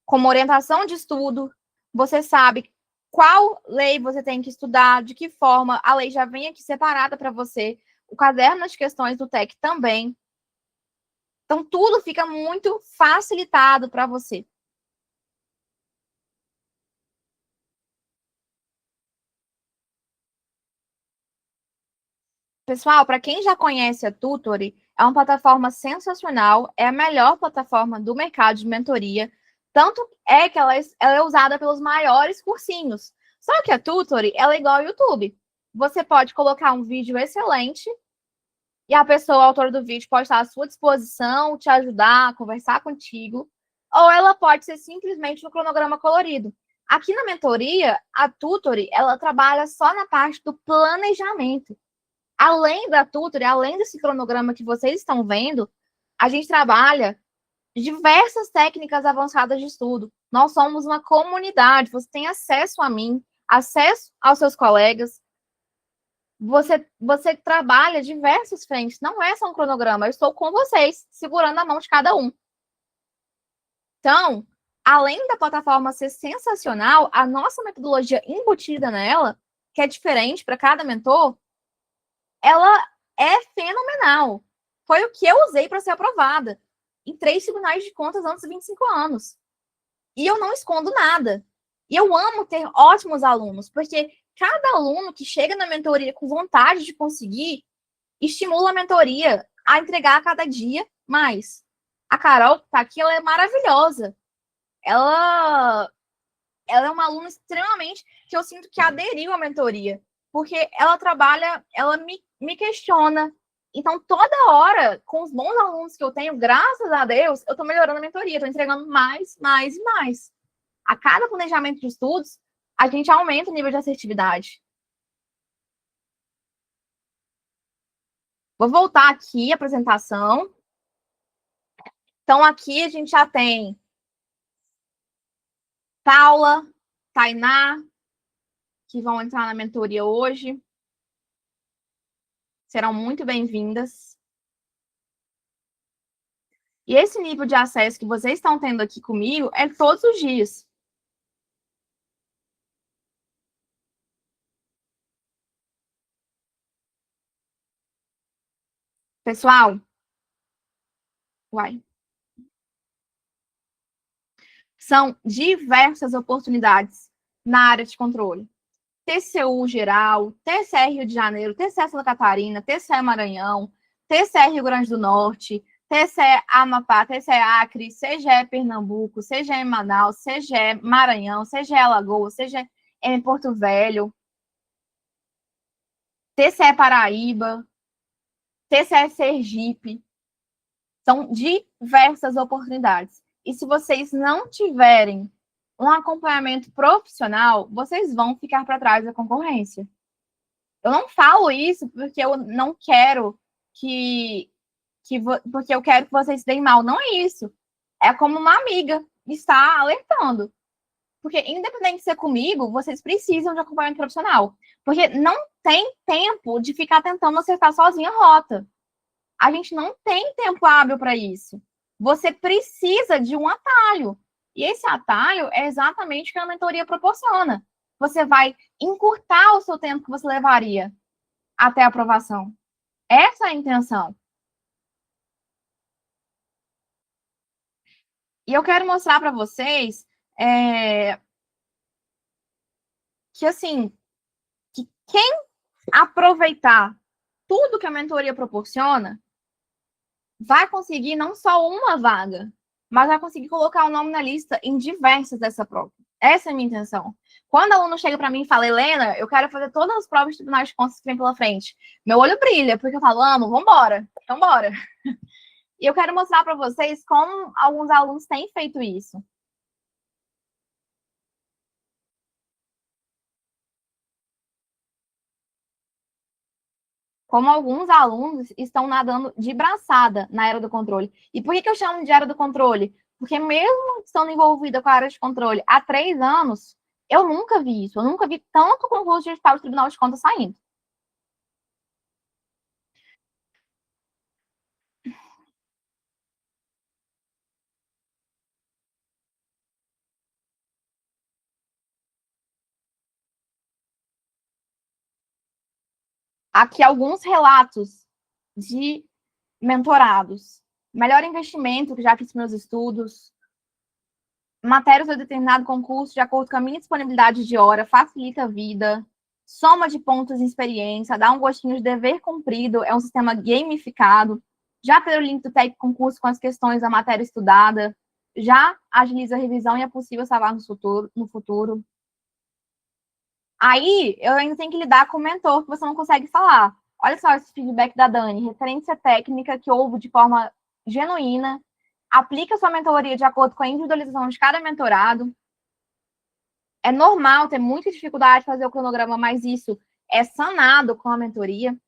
como orientação de estudo. Você sabe qual lei você tem que estudar, de que forma a lei já vem aqui separada para você. O caderno de questões do TEC também. Então, tudo fica muito facilitado para você. Pessoal, para quem já conhece a Tutory, é uma plataforma sensacional, é a melhor plataforma do mercado de mentoria, tanto é que ela é usada pelos maiores cursinhos. Só que a Tutory, ela é igual ao YouTube. Você pode colocar um vídeo excelente e a pessoa, a autora do vídeo, pode estar à sua disposição, te ajudar, conversar contigo, ou ela pode ser simplesmente um cronograma colorido. Aqui na mentoria, a Tutory, ela trabalha só na parte do planejamento. Além da Tutory, além desse cronograma que vocês estão vendo, a gente trabalha diversas técnicas avançadas de estudo. Nós somos uma comunidade, você tem acesso a mim, acesso aos seus colegas, você trabalha diversas frentes, não é só um cronograma, eu estou com vocês, segurando a mão de cada um. Então, além da plataforma ser sensacional, a nossa metodologia embutida nela, que é diferente para cada mentor, ela é fenomenal. Foi o que eu usei para ser aprovada em 3 tribunais de contas antes de 25 anos. E eu não escondo nada. E eu amo ter ótimos alunos, porque cada aluno que chega na mentoria com vontade de conseguir, estimula a mentoria a entregar a cada dia mais. A Carol, que está aqui, ela é maravilhosa. Ela é uma aluna extremamente que eu sinto que aderiu à mentoria, porque ela trabalha, ela me questiona. Então, toda hora, com os bons alunos que eu tenho, graças a Deus, eu estou melhorando a mentoria, estou entregando mais, mais e mais. A cada planejamento de estudos, a gente aumenta o nível de assertividade. Vou voltar aqui a apresentação. Então, aqui a gente já tem Paula, Tainá, que vão entrar na mentoria hoje. Serão muito bem-vindas. E esse nível de acesso que vocês estão tendo aqui comigo é todos os dias. Pessoal, são diversas oportunidades na área de controle. TCU geral, TCE Rio de Janeiro, TCE Santa Catarina, TCE Maranhão, TCE Rio Grande do Norte, TCE Amapá, TCE Acre, CGE Pernambuco, CGE Manaus, CGE Maranhão, CGE Alagoas, CGE Porto Velho, TCE Paraíba, TCS Sergipe. São diversas oportunidades. E se vocês não tiverem um acompanhamento profissional, vocês vão ficar para trás da concorrência. Eu não falo isso porque eu não quero porque eu quero que vocês se deem mal. Não é isso. É como uma amiga está alertando. Porque, independente de ser comigo, vocês precisam de acompanhamento profissional. Porque não tem tempo de ficar tentando acertar sozinha a rota. A gente não tem tempo hábil para isso. Você precisa de um atalho. E esse atalho é exatamente o que a mentoria proporciona. Você vai encurtar o seu tempo que você levaria até a aprovação. Essa é a intenção. E eu quero mostrar para vocês que, assim, que quem aproveitar tudo que a mentoria proporciona vai conseguir não só uma vaga, mas vai conseguir colocar o nome na lista em diversas dessa prova. Essa é a minha intenção. Quando o aluno chega para mim e fala, Helena, eu quero fazer todas as provas de tribunais de contas que vem pela frente, meu olho brilha, porque eu falo, amo, vambora, então bora. E eu quero mostrar para vocês como alguns alunos têm feito isso. Como alguns alunos estão nadando de braçada na era do controle. E por que eu chamo de era do controle? Porque mesmo estando envolvida com a área de controle há 3 anos, eu nunca vi isso. Eu nunca vi tanto concurso digital de Tribunal de Contas saindo. Aqui alguns relatos de mentorados. Melhor investimento que já fiz meus estudos. Matérias do determinado concurso de acordo com a minha disponibilidade de hora, facilita a vida. Soma de pontos em experiência, dá um gostinho de dever cumprido, é um sistema gamificado. Já ter o link do técnico concurso com as questões da matéria estudada, já agiliza a revisão e é possível salvar no futuro. Aí, eu ainda tenho que lidar com o mentor que você não consegue falar. Olha só esse feedback da Dani, referência técnica que houve de forma genuína, aplica sua mentoria de acordo com a individualização de cada mentorado. É normal ter muita dificuldade de fazer o cronograma, mas isso é sanado com a mentoria.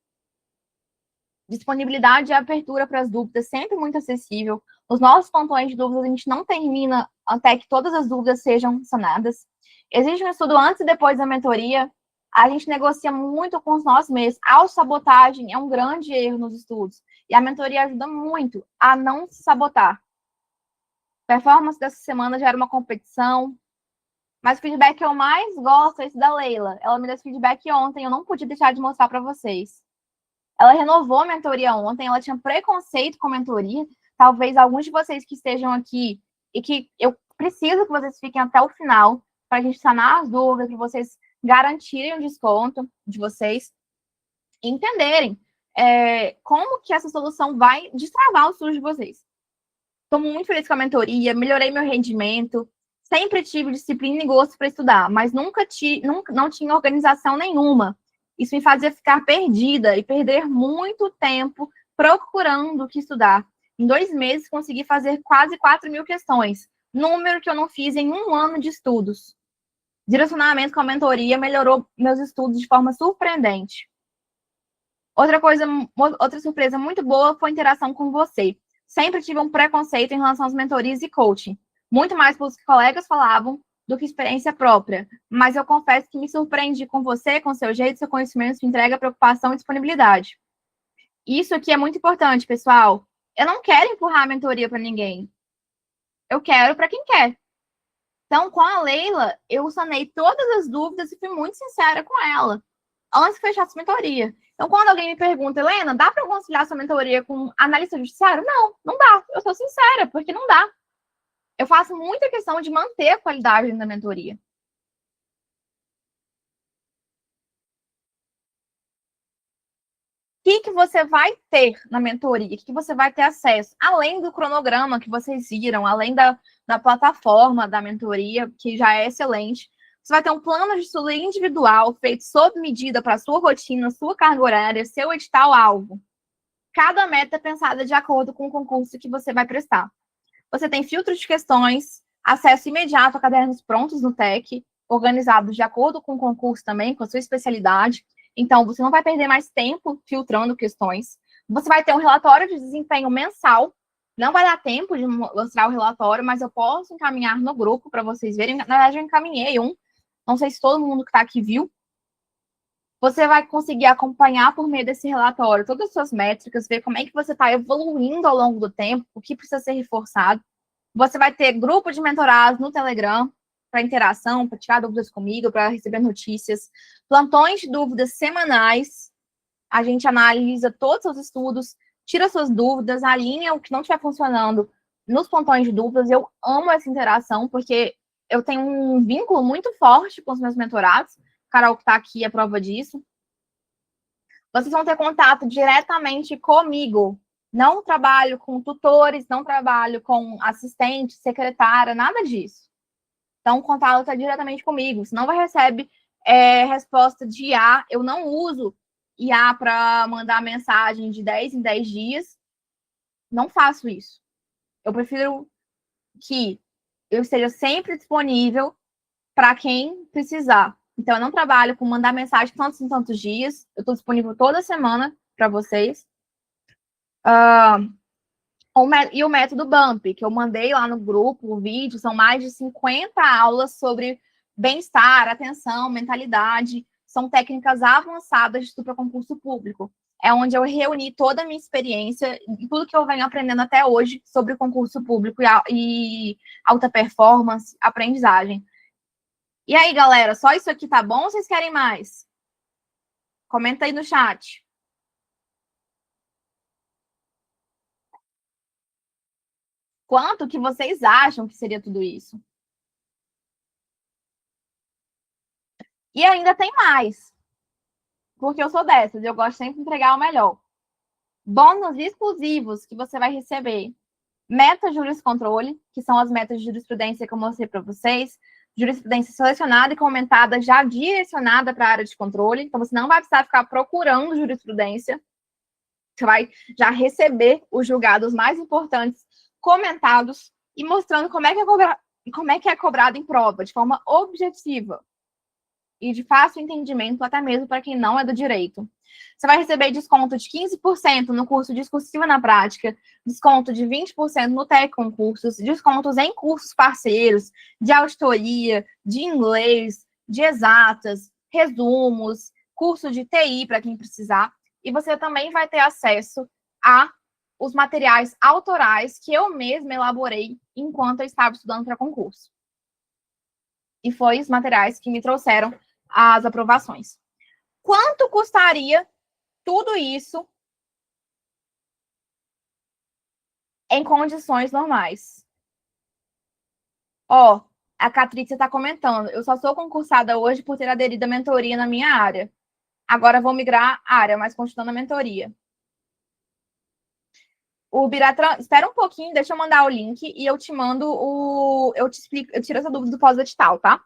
Disponibilidade e abertura para as dúvidas, sempre muito acessível. Os nossos plantões de dúvidas, a gente não termina até que todas as dúvidas sejam sanadas. Existe um estudo antes e depois da mentoria. A gente negocia muito com os nossos meios. A autossabotagem é um grande erro nos estudos. E a mentoria ajuda muito a não se sabotar. Performance dessa semana já era uma competição. Mas o feedback que eu mais gosto é esse da Leila. Ela me deu esse feedback ontem, eu não podia deixar de mostrar para vocês. Ela renovou a mentoria ontem, ela tinha preconceito com a mentoria. Talvez alguns de vocês que estejam aqui e que eu preciso que vocês fiquem até o final para a gente sanar as dúvidas, para vocês garantirem o desconto de vocês e entenderem como que essa solução vai destravar o estudo de vocês. Estou muito feliz com a mentoria, melhorei meu rendimento, sempre tive disciplina e gosto para estudar, mas não tinha organização nenhuma. Isso me fazia ficar perdida e perder muito tempo procurando o que estudar. Em 2 meses, consegui fazer quase 4.000 questões, número que eu não fiz em 1 ano de estudos. Direcionamento com a mentoria melhorou meus estudos de forma surpreendente. Outra surpresa muito boa foi a interação com você. Sempre tive um preconceito em relação às mentorias e coaching. Muito mais pelos que colegas falavam do que experiência própria. Mas eu confesso que me surpreendi com você, com seu jeito, seu conhecimento, sua entrega, preocupação e disponibilidade. Isso aqui é muito importante, pessoal. Eu não quero empurrar a mentoria para ninguém. Eu quero para quem quer. Então, com a Leila, eu sanei todas as dúvidas e fui muito sincera com ela, antes de fechar essa mentoria. Então, quando alguém me pergunta, Helena, dá para conciliar sua mentoria com analista judiciário? Não, não dá. Eu sou sincera, porque não dá. Eu faço muita questão de manter a qualidade da mentoria. O que você vai ter na mentoria? O que você vai ter acesso? Além do cronograma que vocês viram, além da plataforma da mentoria, que já é excelente, você vai ter um plano de estudo individual, feito sob medida para a sua rotina, sua carga horária, seu edital-alvo. cada meta é pensada de acordo com o concurso que você vai prestar. Você tem filtro de questões, acesso imediato a cadernos prontos no TEC, organizados de acordo com o concurso também, com a sua especialidade. Então, você não vai perder mais tempo filtrando questões. Você vai ter um relatório de desempenho mensal. Não vai dar tempo de mostrar o relatório, mas eu posso encaminhar no grupo para vocês verem. Na verdade, eu encaminhei um. Não sei se todo mundo que está aqui viu. Você vai conseguir acompanhar por meio desse relatório todas as suas métricas, ver como é que você está evoluindo ao longo do tempo, o que precisa ser reforçado. Você vai ter grupo de mentorados no Telegram para interação, para tirar dúvidas comigo, para receber notícias. Plantões de dúvidas semanais. A gente analisa todos os seus estudos, tira suas dúvidas, alinha o que não estiver funcionando nos plantões de dúvidas. Eu amo essa interação, porque eu tenho um vínculo muito forte com os meus mentorados. Carol, que está aqui, é prova disso. Vocês vão ter contato diretamente comigo. Não trabalho com tutores, não trabalho com assistente, secretária, nada disso. Então, o contato está diretamente comigo. Você não vai receber resposta de IA. Eu não uso IA para mandar mensagem de 10 em 10 dias. Não faço isso. Eu prefiro que eu esteja sempre disponível para quem precisar. Então, eu não trabalho com mandar mensagem tantos em tantos dias. Eu estou disponível toda semana para vocês. E o método BUMP, que eu mandei lá no grupo, o vídeo, são mais de 50 aulas sobre bem-estar, atenção, mentalidade. São técnicas avançadas de estudo para concurso público. É onde eu reuni toda a minha experiência e tudo que eu venho aprendendo até hoje sobre concurso público e alta performance, aprendizagem. E aí, galera, só isso aqui tá bom ou vocês querem mais? Comenta aí no chat. Quanto que vocês acham que seria tudo isso? E ainda tem mais. Porque eu sou dessas, eu gosto sempre de entregar o melhor. Bônus exclusivos que você vai receber. Meta juriscontrole, que são as metas de jurisprudência que eu mostrei para vocês. Jurisprudência selecionada e comentada, já direcionada para a área de controle. Então, você não vai precisar ficar procurando jurisprudência. Você vai já receber os julgados mais importantes comentados e mostrando como é que é cobrado em prova, de forma objetiva e de fácil entendimento, até mesmo para quem não é do direito. Você vai receber desconto de 15% no curso Discursiva na Prática, desconto de 20% no TEC Concursos, descontos em cursos parceiros, de auditoria, de inglês, de exatas, resumos, curso de TI para quem precisar. E você também vai ter acesso a os materiais autorais que eu mesma elaborei enquanto eu estava estudando para concurso. E foi os materiais que me trouxeram as aprovações. Quanto custaria tudo isso em condições normais? Ó, a Catrícia está comentando. Eu só sou concursada hoje por ter aderido à mentoria na minha área. Agora vou migrar a área, mas continuando a mentoria. O Biratran, espera um pouquinho, deixa eu mandar o link e eu te mando eu te explico, eu tiro essa dúvida do pós-edital, tá?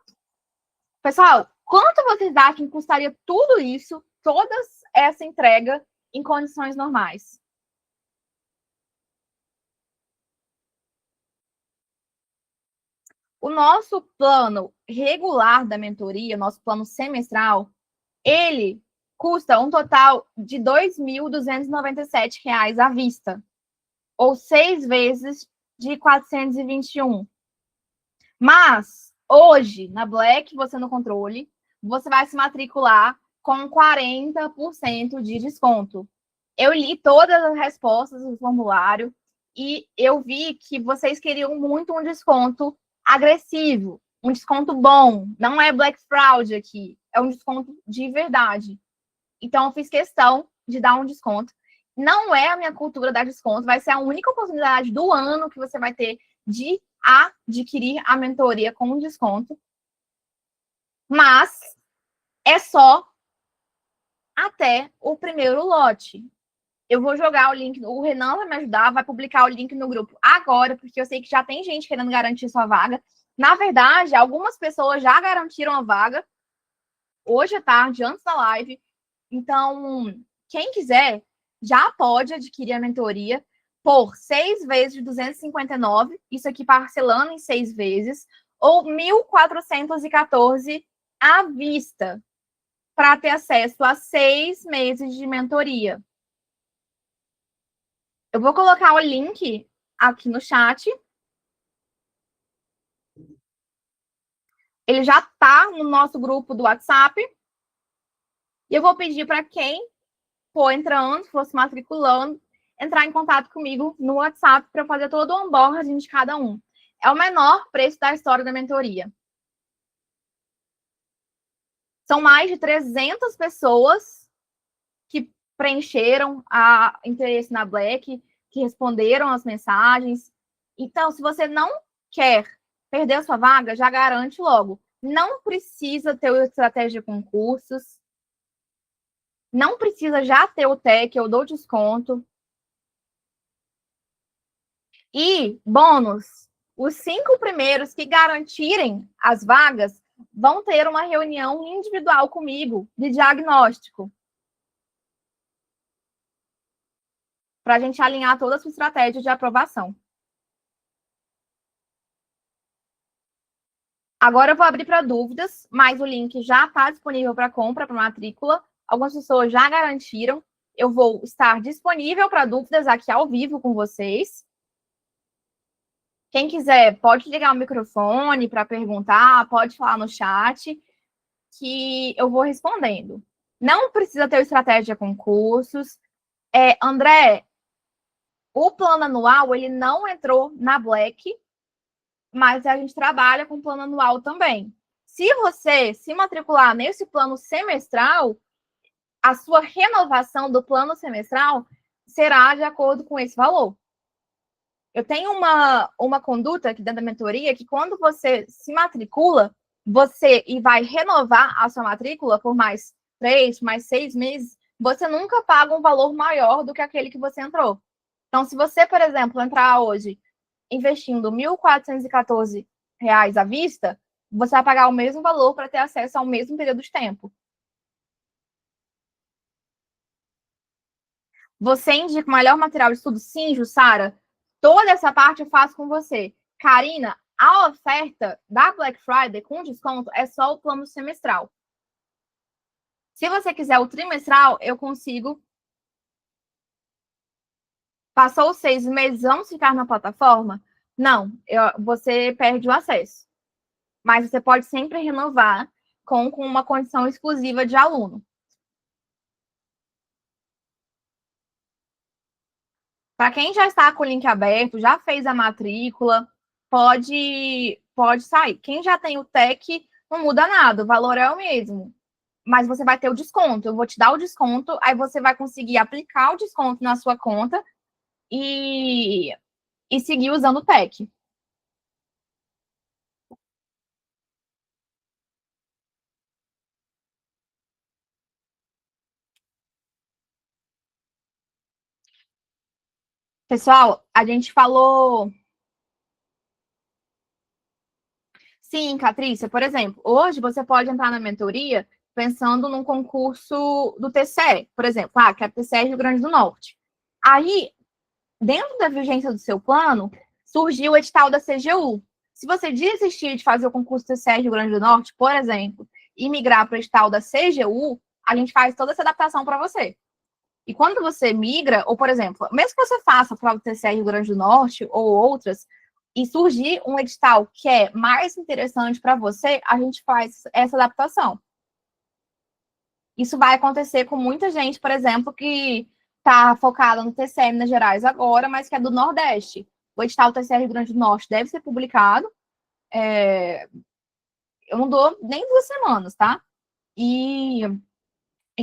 Pessoal, quanto vocês acham que custaria tudo isso, toda essa entrega em condições normais? O nosso plano regular da mentoria, nosso plano semestral, ele custa um total de R$ 2.297 à vista, ou 6 vezes de 421. Mas, hoje, na Black, você no controle, você vai se matricular com 40% de desconto. Eu li todas as respostas do formulário e eu vi que vocês queriam muito um desconto agressivo, um desconto bom. Não é Black Fraud aqui, é um desconto de verdade. Então, eu fiz questão de dar um desconto. Não é a minha cultura dar desconto, vai ser a única oportunidade do ano que você vai ter de adquirir a mentoria com um desconto. Mas é só até o primeiro lote. Eu vou jogar o link, o Renan vai me ajudar, vai publicar o link no grupo agora, porque eu sei que já tem gente querendo garantir sua vaga. Na verdade, algumas pessoas já garantiram a vaga hoje à tarde, antes da live. Então, quem quiser, já pode adquirir a mentoria por 6 vezes de 259, isso aqui parcelando em 6 vezes, ou 1.414 à vista, para ter acesso a 6 meses de mentoria. Eu vou colocar o link aqui no chat. Ele já está no nosso grupo do WhatsApp. E eu vou pedir para quem for entrando, for se matriculando, entrar em contato comigo no WhatsApp para fazer todo o onboarding de cada um. É o menor preço da história da mentoria. São mais de 300 pessoas que preencheram a interesse na Black, que responderam as mensagens. Então, se você não quer perder a sua vaga, já garante logo. Não precisa ter estratégia de concursos. Não precisa já ter o TEC, eu dou desconto. E, bônus, os 5 primeiros que garantirem as vagas vão ter uma reunião individual comigo de diagnóstico. Para a gente alinhar toda a sua estratégia de aprovação. Agora eu vou abrir para dúvidas, mas o link já está disponível para compra, para matrícula. Algumas pessoas já garantiram. Eu vou estar disponível para dúvidas aqui ao vivo com vocês. Quem quiser, pode ligar o microfone para perguntar, pode falar no chat, que eu vou respondendo. Não precisa ter estratégia com concursos. André, o plano anual, ele não entrou na Black, mas a gente trabalha com plano anual também. Se você se matricular nesse plano semestral, a sua renovação do plano semestral será de acordo com esse valor. Eu tenho uma conduta aqui dentro da mentoria que quando você se matricula, você e vai renovar a sua matrícula por mais 3, mais 6 meses, você nunca paga um valor maior do que aquele que você entrou. Então, se você, por exemplo, entrar hoje investindo R$ 1.414 à vista, você vai pagar o mesmo valor para ter acesso ao mesmo período de tempo. Você indica o melhor material de estudo? Sim, Jussara. Toda essa parte eu faço com você. Karina, a oferta da Black Friday com desconto é só o plano semestral. Se você quiser o trimestral, eu consigo. Passou os 6 meses, vamos ficar na plataforma? Não, você perde o acesso. Mas você pode sempre renovar com uma condição exclusiva de aluno. Para quem já está com o link aberto, já fez a matrícula, pode sair. Quem já tem o TEC, não muda nada, o valor é o mesmo. Mas você vai ter o desconto. Eu vou te dar o desconto, aí você vai conseguir aplicar o desconto na sua conta e seguir usando o TEC. Pessoal, a gente falou... Sim, Catrícia, por exemplo, hoje você pode entrar na mentoria pensando num concurso do TCE, por exemplo, que é o TCE Rio Grande do Norte. Aí, dentro da vigência do seu plano, surgiu o edital da CGU. Se você desistir de fazer o concurso TCE Rio Grande do Norte, por exemplo, e migrar para o edital da CGU, a gente faz toda essa adaptação para você. E quando você migra, ou, por exemplo, mesmo que você faça a prova do TCE Rio Grande do Norte ou outras, e surgir um edital que é mais interessante para você, a gente faz essa adaptação. Isso vai acontecer com muita gente, por exemplo, que está focada no TCE Minas Gerais agora, mas que é do Nordeste. O edital do TCE Rio Grande do Norte deve ser publicado. Eu não dou nem 2 semanas, tá? E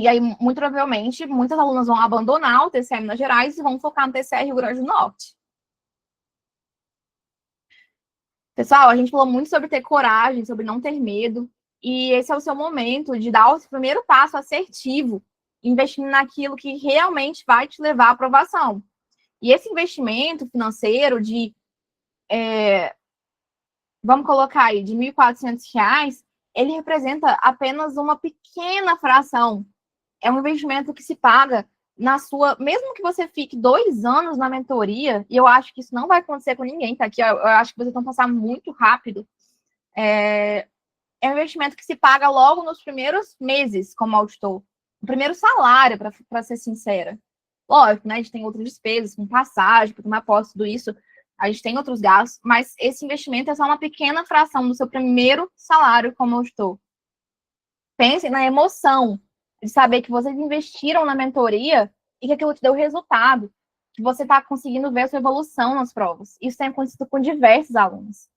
aí, muito provavelmente, muitas alunas vão abandonar o TCE Minas Gerais e vão focar no TCE Rio Grande do Norte. Pessoal, a gente falou muito sobre ter coragem, sobre não ter medo. E esse é o seu momento de dar o primeiro passo assertivo, investindo naquilo que realmente vai te levar à aprovação. E esse investimento financeiro de, vamos colocar aí, de R$ 1.400, ele representa apenas uma pequena fração. É um investimento que se paga mesmo que você fique 2 anos na mentoria, e eu acho que isso não vai acontecer com ninguém, tá aqui, eu acho que vocês vão passar muito rápido, é um investimento que se paga logo nos primeiros meses como auditor. O primeiro salário, para ser sincera. Lógico, né? A gente tem outras despesas, com passagem, para tomar posse, tudo isso. A gente tem outros gastos, mas esse investimento é só uma pequena fração do seu primeiro salário como auditor. Pensem na emoção de saber que vocês investiram na mentoria e que aquilo te deu resultado, que você está conseguindo ver a sua evolução nas provas. Isso tem acontecido com diversos alunos.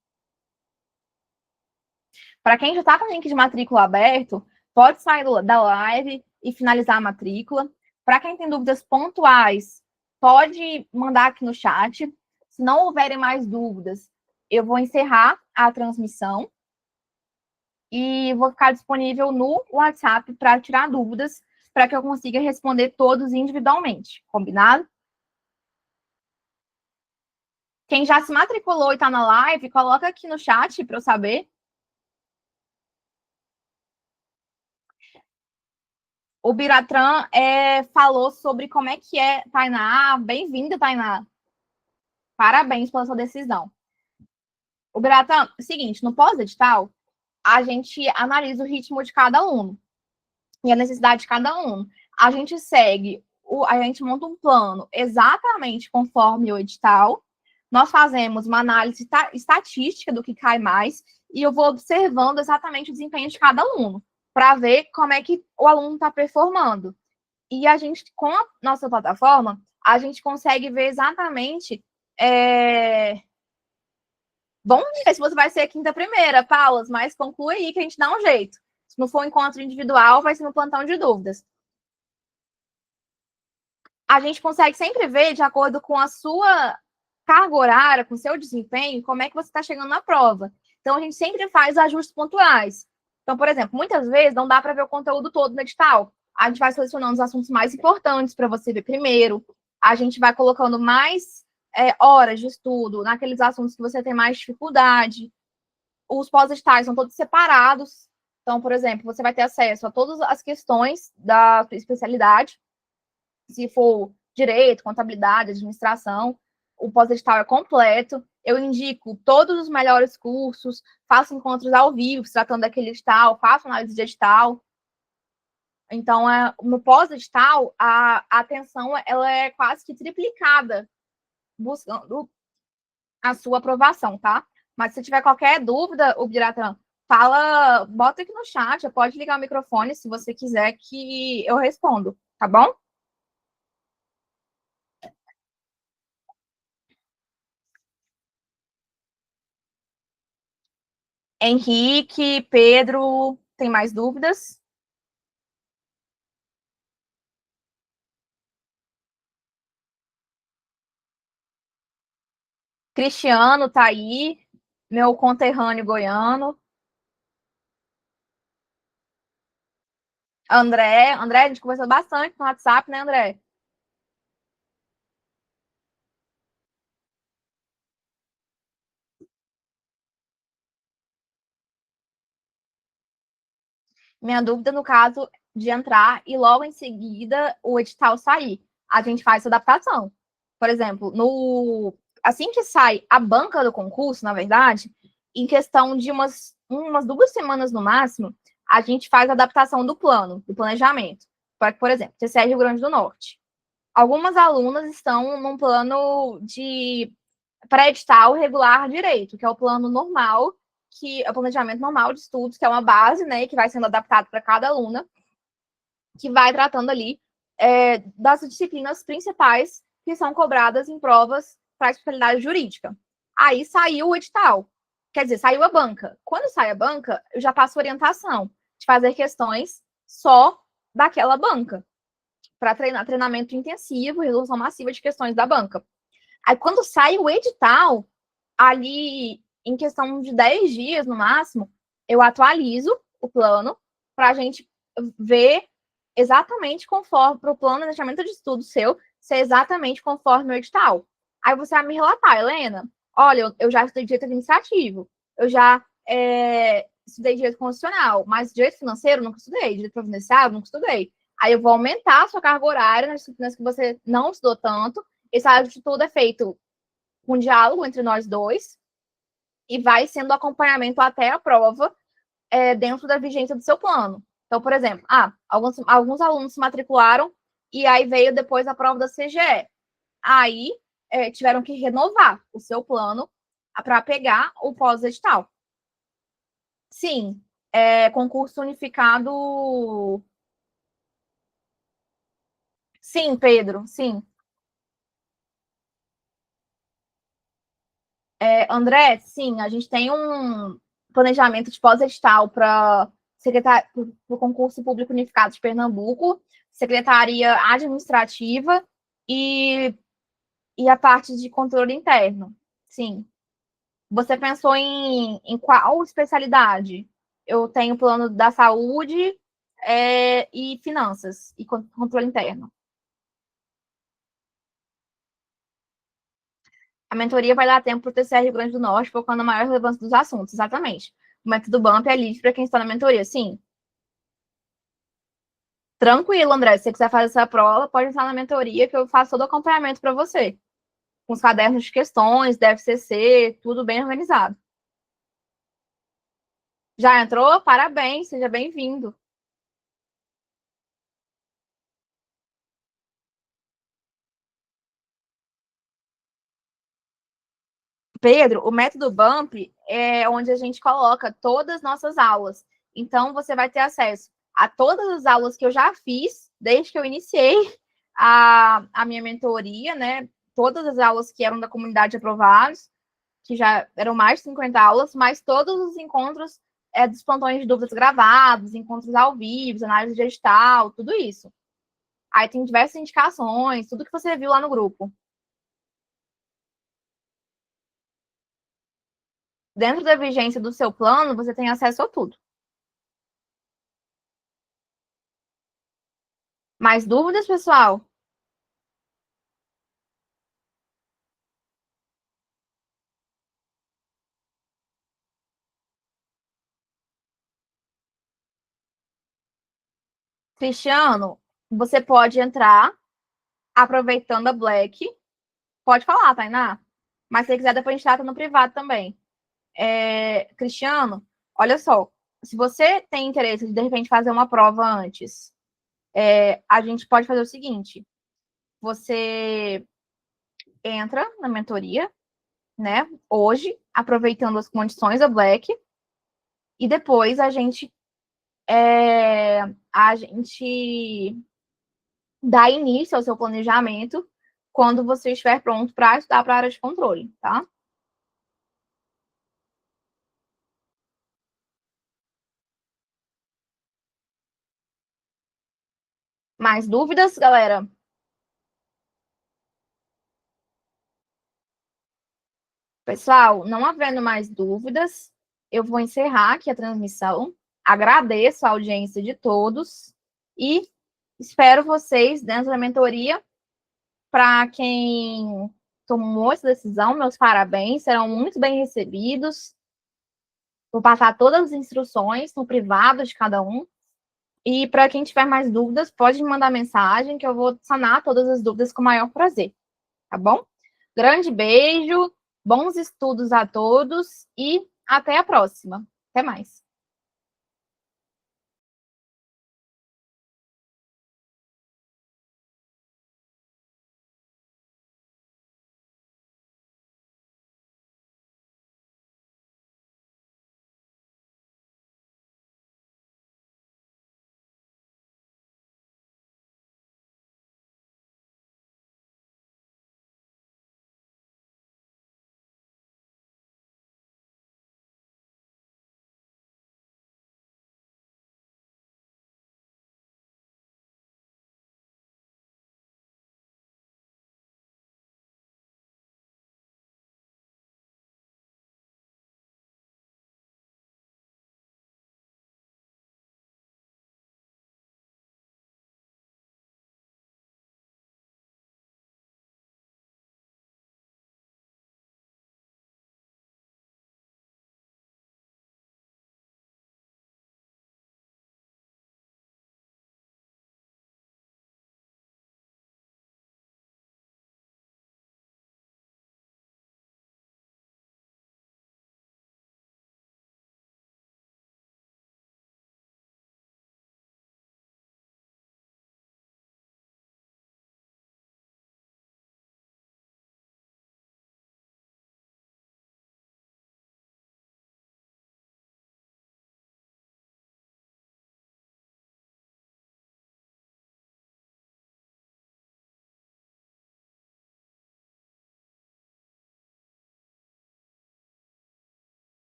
Para quem já está com o link de matrícula aberto, pode sair da live e finalizar a matrícula. Para quem tem dúvidas pontuais, pode mandar aqui no chat. Se não houverem mais dúvidas, eu vou encerrar a transmissão e vou ficar disponível no WhatsApp para tirar dúvidas, para que eu consiga responder todos individualmente, combinado? Quem já se matriculou e está na live, coloca aqui no chat para eu saber. O Biratran falou sobre como é que é, Tainá. Bem-vinda, Tainá. Parabéns pela sua decisão. O Biratran, é o seguinte, no pós-edital, a gente analisa o ritmo de cada aluno e a necessidade de cada aluno. A gente a gente monta um plano exatamente conforme o edital. Nós fazemos uma análise estatística do que cai mais e eu vou observando exatamente o desempenho de cada aluno para ver como é que o aluno está performando. E a gente, com a nossa plataforma, a gente consegue ver exatamente. Vamos ver se você vai ser a quinta primeira, Paulas, mas conclui aí que a gente dá um jeito. Se não for um encontro individual, vai ser no plantão de dúvidas. A gente consegue sempre ver, de acordo com a sua carga horária, com o seu desempenho, como é que você está chegando na prova. Então, a gente sempre faz ajustes pontuais. Então, por exemplo, muitas vezes não dá para ver o conteúdo todo no edital. A gente vai selecionando os assuntos mais importantes para você ver primeiro. A gente vai colocando mais horas de estudo naqueles assuntos que você tem mais dificuldade. Os pós-editais são todos separados. Então, por exemplo, você vai ter acesso a todas as questões da sua especialidade. Se for direito, contabilidade, administração, o pós-edital é completo. Eu indico todos os melhores cursos, faço encontros ao vivo, tratando daquele edital, faço análise de edital. Então, no pós-edital, a atenção ela é quase que triplicada, buscando a sua aprovação, tá? Mas se tiver qualquer dúvida, o Biratran, bota aqui no chat, pode ligar o microfone se você quiser que eu respondo, tá bom? Henrique, Pedro, tem mais dúvidas? Cristiano tá aí, meu conterrâneo goiano. André, a gente conversou bastante no WhatsApp, né, André? Minha dúvida, no caso, de entrar e logo em seguida o edital sair. A gente faz essa adaptação. Por exemplo, assim que sai a banca do concurso, na verdade, em questão de umas 2 semanas no máximo, a gente faz a adaptação do plano, do planejamento. Por exemplo, TCE Rio Grande do Norte. Algumas alunas estão num plano de pré-edital regular direito, que é o plano normal, que é o planejamento normal de estudos, que é uma base, né, que vai sendo adaptado para cada aluna, que vai tratando ali das disciplinas principais que são cobradas em provas para a especialidade jurídica. Aí saiu o edital, quer dizer, saiu a banca. Quando sai a banca, eu já passo orientação de fazer questões só daquela banca, para treinamento intensivo, resolução massiva de questões da banca. Aí, quando sai o edital, ali, em questão de 10 dias, no máximo, eu atualizo o plano para a gente ver exatamente conforme, para o plano de planejamento de estudo seu ser exatamente conforme o edital. Aí você vai me relatar, Helena, olha, eu já estudei direito administrativo, eu já estudei direito constitucional, mas direito financeiro nunca estudei, direito providenciário nunca estudei. Aí eu vou aumentar a sua carga horária nas disciplinas que você não estudou tanto. Esse ajuste todo é feito com diálogo entre nós dois e vai sendo acompanhamento até a prova dentro da vigência do seu plano. Então, por exemplo, alguns alunos se matricularam e aí veio depois a prova da CGE. Aí tiveram que renovar o seu plano para pegar o pós-edital. Sim, concurso unificado. Sim, Pedro, sim. André, sim, a gente tem um planejamento de pós-edital para o concurso público unificado de Pernambuco, secretaria administrativa e, e a parte de controle interno. Sim. Você pensou em qual especialidade? Eu tenho plano da saúde e finanças e controle interno. A mentoria vai dar tempo para o TCR Rio Grande do Norte, focando na maior relevância dos assuntos, exatamente. O método BUMP é livre para quem está na mentoria, sim. Tranquilo, André. Se você quiser fazer essa prova, pode entrar na mentoria que eu faço todo o acompanhamento para você. Com os cadernos de questões, DFCC, tudo bem organizado. Já entrou? Parabéns, seja bem-vindo. Pedro, o método BUMP é onde a gente coloca todas as nossas aulas. Então, você vai ter acesso a todas as aulas que eu já fiz, desde que eu iniciei a minha mentoria, né? Todas as aulas que eram da comunidade aprovados, que já eram mais de 50 aulas, mas todos os encontros dos plantões de dúvidas gravados, encontros ao vivo, análise digital, tudo isso. Aí tem diversas indicações, tudo que você viu lá no grupo. Dentro da vigência do seu plano, você tem acesso a tudo. Mais dúvidas, pessoal? Cristiano, você pode entrar aproveitando a Black. Pode falar, Tainá. Mas se você quiser, depois a gente trata no privado também. Cristiano, olha só. Se você tem interesse de repente fazer uma prova antes, a gente pode fazer o seguinte: você entra na mentoria, né? Hoje, aproveitando as condições da Black, e depois a gente dá início ao seu planejamento quando você estiver pronto para estudar para a área de controle, tá? Mais dúvidas, galera? Pessoal, não havendo mais dúvidas, eu vou encerrar aqui a transmissão. Agradeço a audiência de todos e espero vocês dentro da mentoria. Para quem tomou essa decisão, meus parabéns, serão muito bem recebidos. Vou passar todas as instruções no privado de cada um. E para quem tiver mais dúvidas, pode me mandar mensagem que eu vou sanar todas as dúvidas com o maior prazer, tá bom? Grande beijo, bons estudos a todos e até a próxima. Até mais.